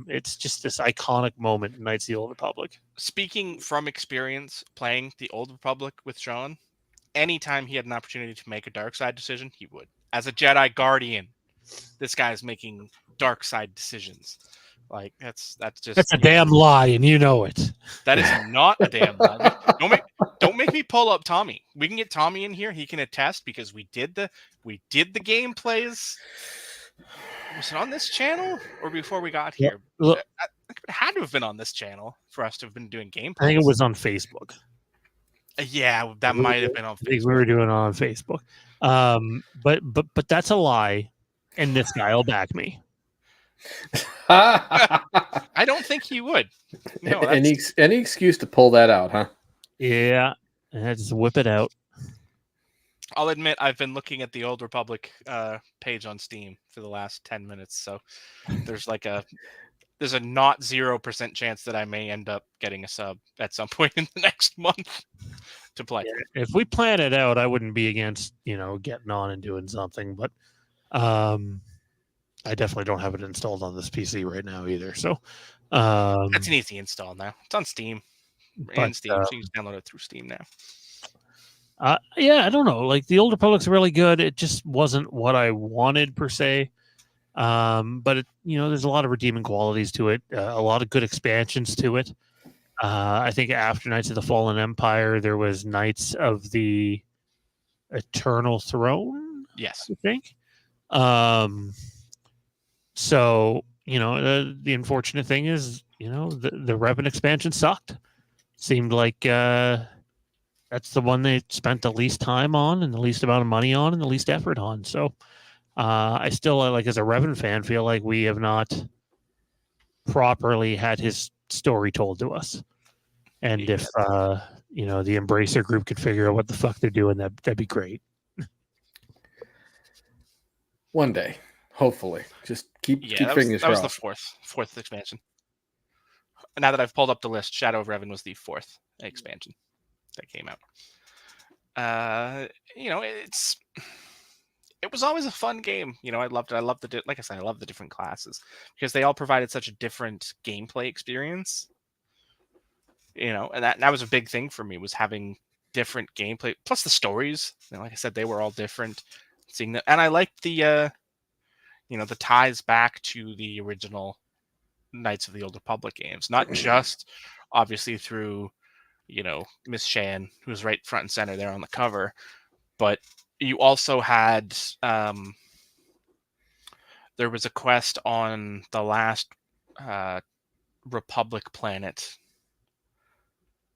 it's just this iconic moment in Knights of the Old Republic. Speaking from experience playing the Old Republic with Sean, anytime he had an opportunity to make a dark side decision, he would. As a Jedi Guardian, this guy's making dark side decisions. That's a damn lie, and you know it. That is not a damn lie. Don't make me pull up Tommy. We can get Tommy in here. He can attest because we did the gameplays. Was it on this channel or before we got here? Look, it had to have been on this channel for us to have been doing gameplays. I think it was on Facebook. Yeah, that might have been on Facebook. I think we were doing it on Facebook. But that's a lie, and this guy will back me. I don't think he would. No, any excuse to pull that out, huh? Yeah, just whip it out. I'll admit I've been looking at the Old Republic page on Steam for the last 10 minutes, so there's a not 0% chance that I may end up getting a sub at some point in the next month to play. Yeah, if we plan it out, I wouldn't be against getting on and doing something, but I definitely don't have it installed on this PC right now either. So that's an easy install now. It's on Steam. So you can just download it through Steam now. Yeah, I don't know. The Old Republic's really good. It just wasn't what I wanted per se. But it, there's a lot of redeeming qualities to it. A lot of good expansions to it. I think after Knights of the Fallen Empire, there was Knights of the Eternal Throne. Yes, I think. So the unfortunate thing is, the Revan expansion sucked. Seemed like that's the one they spent the least time on and the least amount of money on and the least effort on. So I still, as a Revan fan, feel like we have not properly had his story told to us. And if the Embracer group could figure out what the fuck they're doing, that'd be great. One day, hopefully. Just keep that fingers was the crossed. fourth expansion. Now that I've pulled up the list, Shadow of Revan was the fourth expansion that came out. It was always a fun game. I loved it. Like I said, I love the different classes because they all provided such a different gameplay experience. And that was a big thing for me, was having different gameplay, plus the stories. Like I said, they were all different. Seeing that, and I liked the the ties back to the original Knights of the Old Republic games, not just obviously through Miss Shan, who's right front and center there on the cover, but you also had there was a quest on the last Republic planet.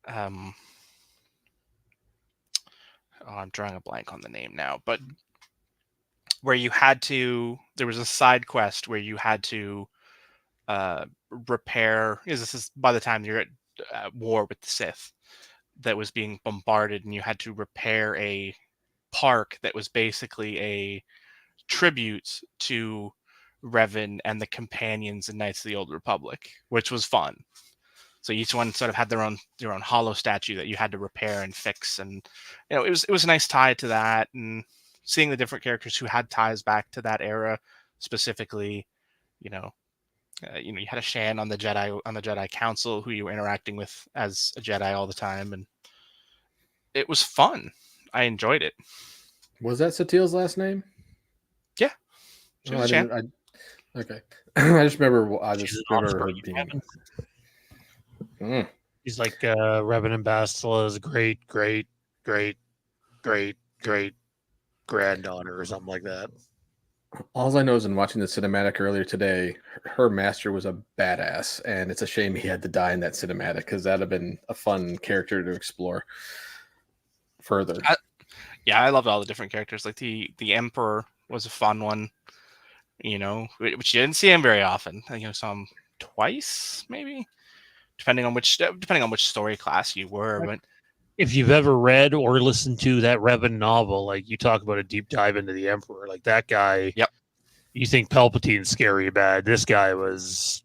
I'm drawing a blank on the name now, but where there was a side quest where you had to repair. This is by the time you're at war with the Sith, that was being bombarded, and you had to repair a park that was basically a tribute to Revan and the companions in Knights of the Old Republic, which was fun. So each one sort of had their own hollow statue that you had to repair and fix, and it was a nice tie to that, and seeing the different characters who had ties back to that era specifically. You had a Shan on the Jedi Council who you were interacting with as a Jedi all the time, and it was fun. I enjoyed it. Was that Satil's last name? Yeah, she was a Shan. Okay, I just remember. I just remember her being. He's like Revan and Bastila's great granddaughter or something like that. All I know is in watching the cinematic earlier today, her master was a badass, and it's a shame he had to die in that cinematic, because that'd have been a fun character to explore further. I loved all the different characters. Like the Emperor was a fun one, which you didn't see him very often. I think I saw him twice, maybe, depending on which story class you were. But if you've ever read or listened to that Revan novel, like, you talk about a deep dive into the Emperor, like that guy. Yep. You think Palpatine's scary bad? This guy was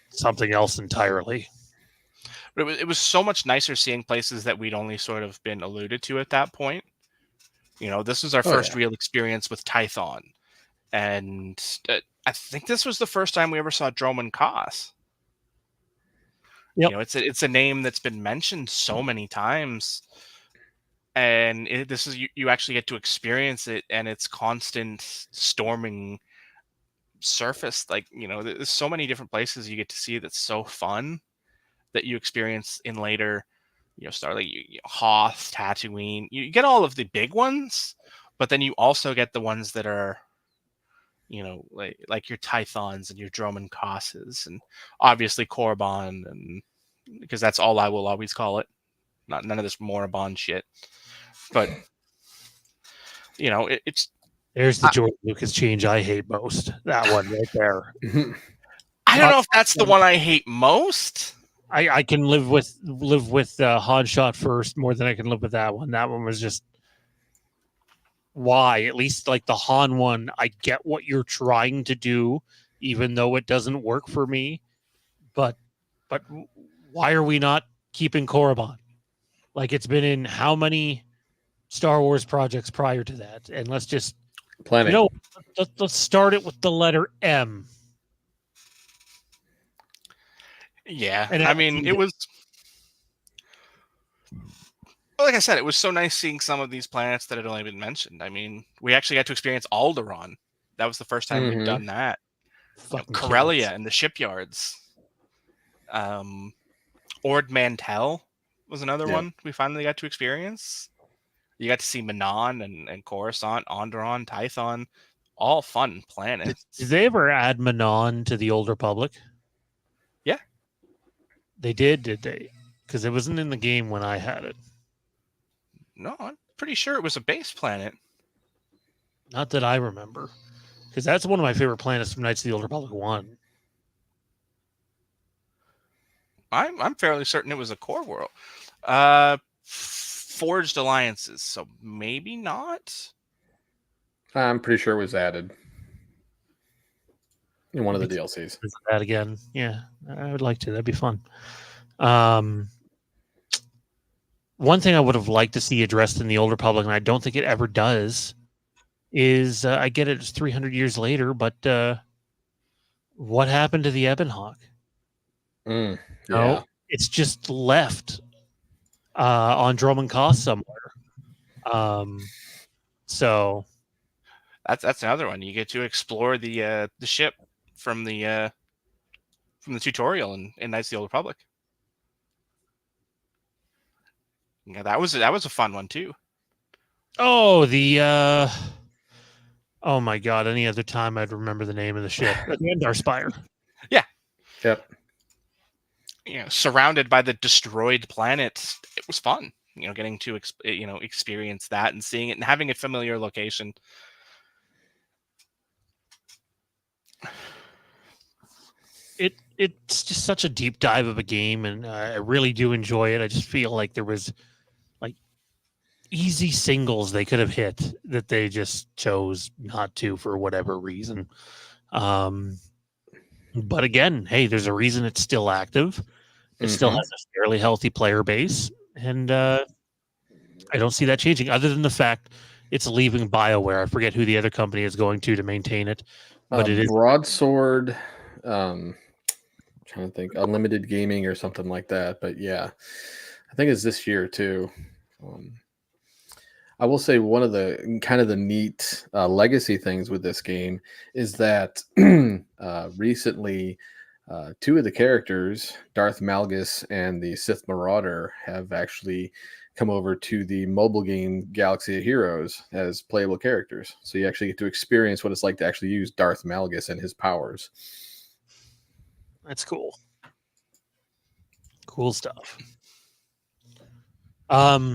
something else entirely. But it was so much nicer seeing places that we'd only sort of been alluded to at that point. This was our first real experience with Tython, and I think this was the first time we ever saw Droman Koss. Yep. It's a name that's been mentioned so many times, and this is you actually get to experience it, and it's constant storming surface. Like, there's so many different places you get to see that's so fun that you experience in later, Starlight, Hoth, Tatooine. You get all of the big ones, but then you also get the ones that are, like your Tythons and your Droman Kosses, and obviously Korriban, and because that's all I will always call it. None of this Morabond shit. But it's there's the George Lucas change I hate most. That one right there. I don't know if that's the one I hate most. I can live with Han Shot first more than I can live with that one. That one was just, why? At least like the Han one, I get what you're trying to do, even though it doesn't work for me. But why are we not keeping Korriban? Like, it's been in how many Star Wars projects prior to that? And let's just planning. Let's start it with the letter M. Yeah, and I mean, it was, like I said, it was so nice seeing some of these planets that had only been mentioned. I mean, we actually got to experience Alderaan. That was the first time we'd done that. Corellia and the shipyards. Ord Mantell was another one we finally got to experience. You got to see Manon and Coruscant, Onderon, Tython, all fun planets. Did they ever add Manon to the Old Republic? Yeah. They did they? Because it wasn't in the game when I had it. No, I'm pretty sure it was a base planet. Not that I remember. Because that's one of my favorite planets from Knights of the Old Republic 1. I'm fairly certain it was a core world. forged alliances, so maybe not. I'm pretty sure it was added in one of the DLCs. That again, yeah, I would like to. That'd be fun. One thing I would have liked to see addressed in the Old Republic, and I don't think it ever does, is I get it's 300 years later, but what happened to the Ebonhawk? Yeah, No, it's just left on Droman Koss somewhere. So that's another one. You get to explore the ship from the tutorial in Knights of the Old Republic. Yeah, that was a fun one too. oh, the oh my god! Any other time I'd remember the name of the ship. The Endar Spire. Yeah. Yep. Surrounded by the destroyed planet, it was fun. Getting to experience that and seeing it and having a familiar location. It's just such a deep dive of a game, and I really do enjoy it. I just feel like there was like easy singles they could have hit that they just chose not to for whatever reason. But again, hey, there's a reason it's still active. It still has a fairly healthy player base, and I don't see that changing, other than the fact it's leaving BioWare. I forget who the other company is going to maintain it, but it is Broadsword. Trying to think, Unlimited Gaming or something like that. But yeah, I think it's this year too. I will say one of the kind of the neat legacy things with this game is that recently two of the characters, Darth Malgus and the Sith Marauder, have actually come over to the mobile game Galaxy of Heroes as playable characters. So you actually get to experience what it's like to actually use Darth Malgus and his powers. That's cool. Cool stuff. I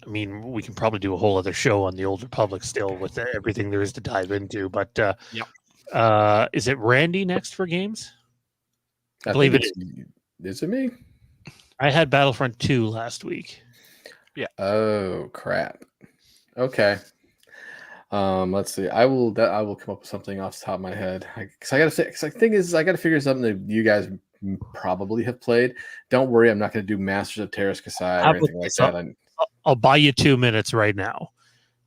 mean, we can probably do a whole other show on the Old Republic still with everything there is to dive into. But is it Randy next for games? I believe it is. Is it me? I had Battlefront 2 last week. Yeah. Oh crap. Okay. Let's see. I will come up with something off the top of my head. Because I gotta say, the thing is, I gotta figure something that you guys probably have played. Don't worry, I'm not gonna do Masters of Terras Kasai or anything like that. I'll buy you 2 minutes right now.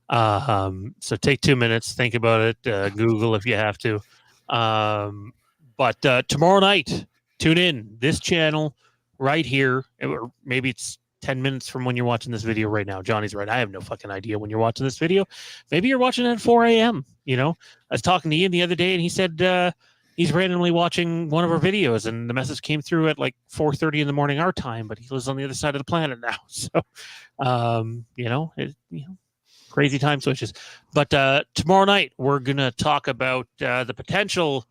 So take 2 minutes, think about it, Google if you have to. But tomorrow night, tune in this channel right here, or maybe it's 10 minutes from when you're watching this video right now. Johnny's right. I have no fucking idea when you're watching this video. Maybe you're watching it at 4 a.m. I was talking to Ian the other day, and he said he's randomly watching one of our videos, and the message came through at like 4:30 in the morning our time, but he lives on the other side of the planet now. So, crazy time switches. But tomorrow night, we're going to talk about the potential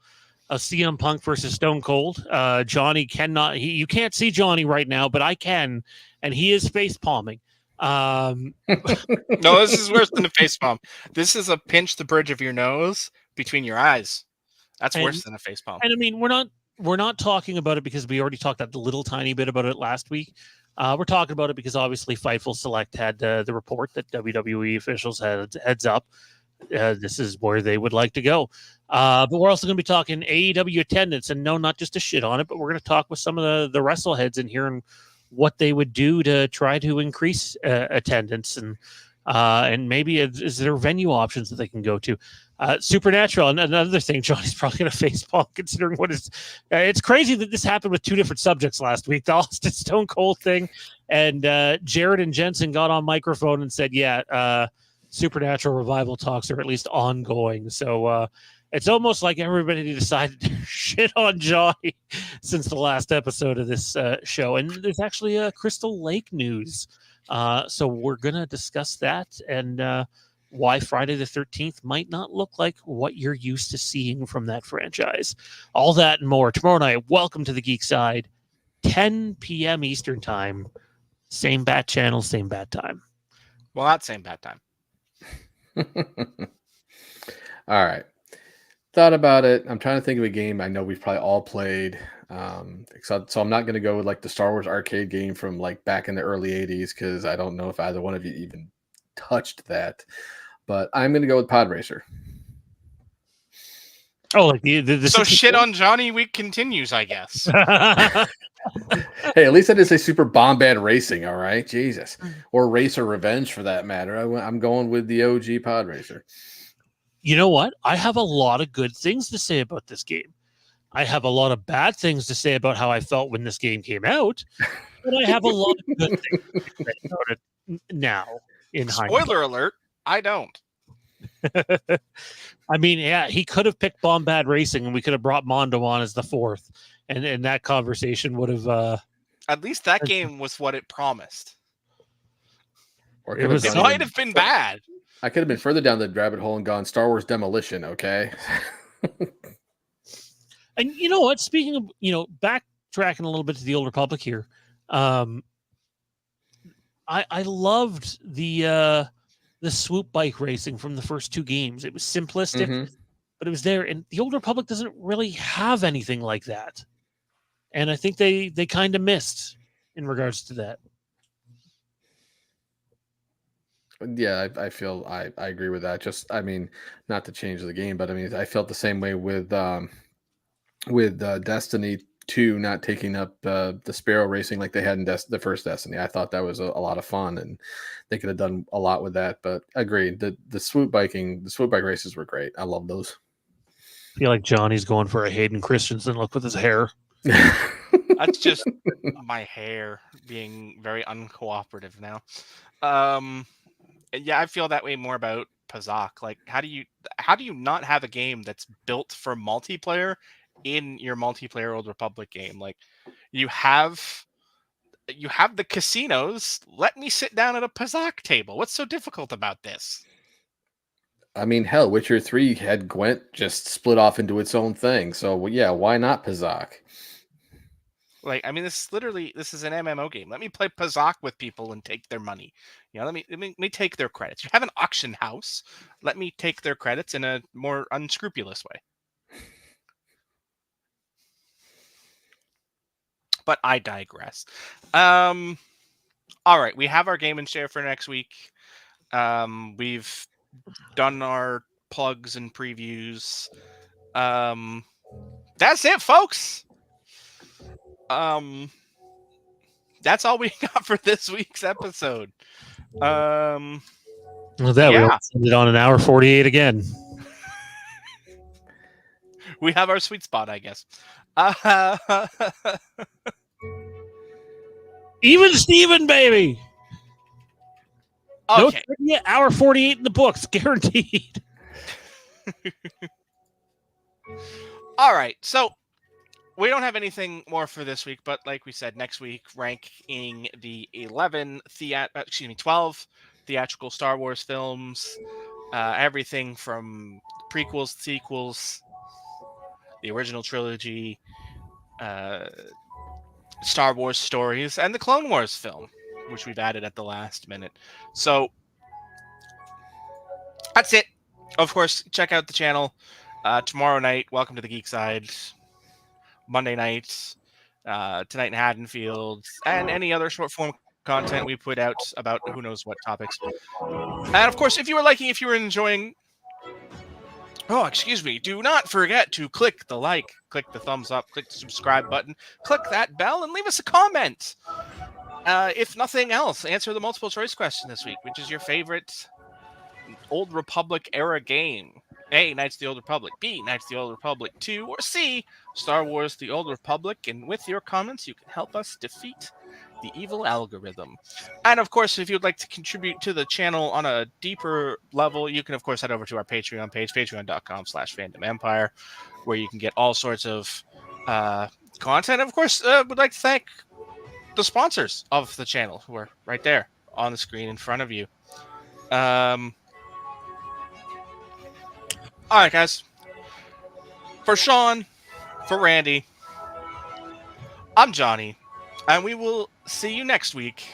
of CM Punk versus Stone Cold. Johnny cannot, you can't see Johnny right now, but I can, and he is face palming. No, this is worse than a face palm. This is a pinch the bridge of your nose between your eyes. That's worse than a face palm. And I mean, we're not talking about it because we already talked a little tiny bit about it last week. We're talking about it because obviously Fightful Select had the report that WWE officials had heads up. This is where they would like to go. But we're also going to be talking AEW attendance, and no, not just to shit on it, but we're going to talk with some of the wrestle heads in here and what they would do to try to increase attendance, and maybe is there venue options that they can go to. Supernatural, and another thing, Johnny's probably going to facepalm considering what is. It's crazy that this happened with two different subjects last week: the Austin Stone Cold thing, and Jared and Jensen got on microphone and said, "Yeah, Supernatural revival talks are at least ongoing." So it's almost like everybody decided to shit on Johnny since the last episode of this show. And there's actually a Crystal Lake news, so we're gonna discuss that and why Friday the 13th might not look like what you're used to seeing from that franchise. All that and more tomorrow night. Welcome to the Geek Side, 10 p.m. Eastern Time. Same bat channel, same bat time. Well, not same bat time. All right. Thought about it. I'm trying to think of a game I know we've probably all played. So I'm not going to go with like the Star Wars arcade game from like back in the early 80s because I don't know if either one of you even touched that. But I'm going to go with Pod Racer. Oh, like the So 64? shit on Johnny Week continues, I guess. Hey, at least I didn't say Super Bombad Racing, all right? Jesus. Or Racer Revenge for that matter. I'm going with the OG Pod Racer. You know what? I have a lot of good things to say about this game. I have a lot of bad things to say about how I felt when this game came out, but I have a lot of good things to say about it now. In Spoiler alert, I don't. I mean, yeah, he could have picked Bombad Racing, and we could have brought Mondo on as the fourth, and that conversation would have. At least that game was what it promised. Or It was It might have been bad. I could have been further down the rabbit hole and gone Star Wars Demolition, okay? And you know what? Speaking of, backtracking a little bit to the Old Republic here, I loved the swoop bike racing from the first two games. It was simplistic, but it was there. And the Old Republic doesn't really have anything like that. And I think they kind of missed in regards to that. Yeah, I feel I agree with that. Just, I mean, not to change the game, but I mean, I felt the same way with Destiny 2 not taking up the Sparrow racing like they had in the first Destiny. I thought that was a lot of fun, and they could have done a lot with that. But agreed, the swoop bike races were great. I love those. I feel like Johnny's going for a Hayden Christensen look with his hair. That's just my hair being very uncooperative now. Yeah, I feel that way more about Pazak. Like, how do you not have a game that's built for multiplayer in your multiplayer Old Republic game? Like, you have the casinos. Let me sit down at a Pazak table. What's so difficult about this? I mean, hell, Witcher 3 had Gwent just split off into its own thing. So, well, yeah, why not Pazak? Like, I mean, this is an MMO game. Let me play Pazak with people and take their money. Let me take their credits. You have an auction house. Let me take their credits in a more unscrupulous way. But I digress. All right, we have our game and share for next week. We've done our plugs and previews. That's it, folks. That's all we got for this week's episode. With that, yeah. we'll send it on an hour 48 again. We have our sweet spot, I guess. Even Steven, baby. Okay. No, hour 48 in the books, guaranteed. All right, so we don't have anything more for this week, but like we said, next week, ranking the 12 theatrical Star Wars films, everything from prequels, sequels, the original trilogy, Star Wars stories, and the Clone Wars film, which we've added at the last minute. So that's it. Of course, check out the channel tomorrow night. Welcome to the Geek Side. Monday nights, Tonight in Haddonfield, and any other short form content we put out about who knows what topics. And of course, if you were enjoying, do not forget to click the like, click the thumbs up, click the subscribe button, click that bell, and leave us a comment. If nothing else, answer the multiple choice question this week, which is your favorite Old Republic era game. A, Knights of the Old Republic. B, Knights of the Old Republic 2. Or C, Star Wars The Old Republic. And with your comments, you can help us defeat the evil algorithm. And of course, if you'd like to contribute to the channel on a deeper level, you can of course head over to our Patreon page, patreon.com/fandomempire, where you can get all sorts of content. Of course, would like to thank the sponsors of the channel who are right there on the screen in front of you. All right, guys. For Sean, for Randy, I'm Johnny, and we will see you next week.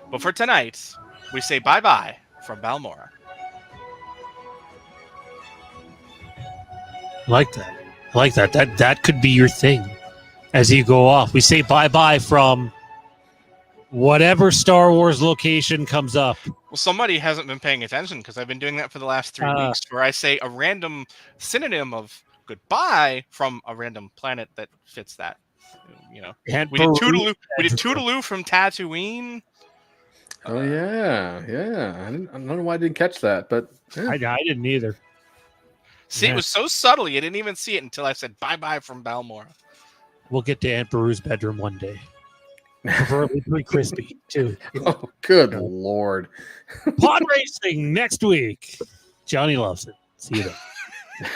But for tonight, we say bye-bye from Balmora. I like that. That could be your thing. as you go off. We say bye-bye from whatever Star Wars location comes up. Well, somebody hasn't been paying attention because I've been doing that for the last 3 weeks, where I say a random synonym of goodbye from a random planet that fits that. You know, And we did Toodaloo from Tatooine. Oh yeah. I don't know why I didn't catch that, but yeah. I didn't either. See, Yeah. it was so subtle you didn't even see it until I said bye bye from Balmora. We'll get to Aunt Beru's bedroom one day. Preferably pretty crispy, too. Oh, good Lord. Pod racing next week. Johnny loves it. See you then.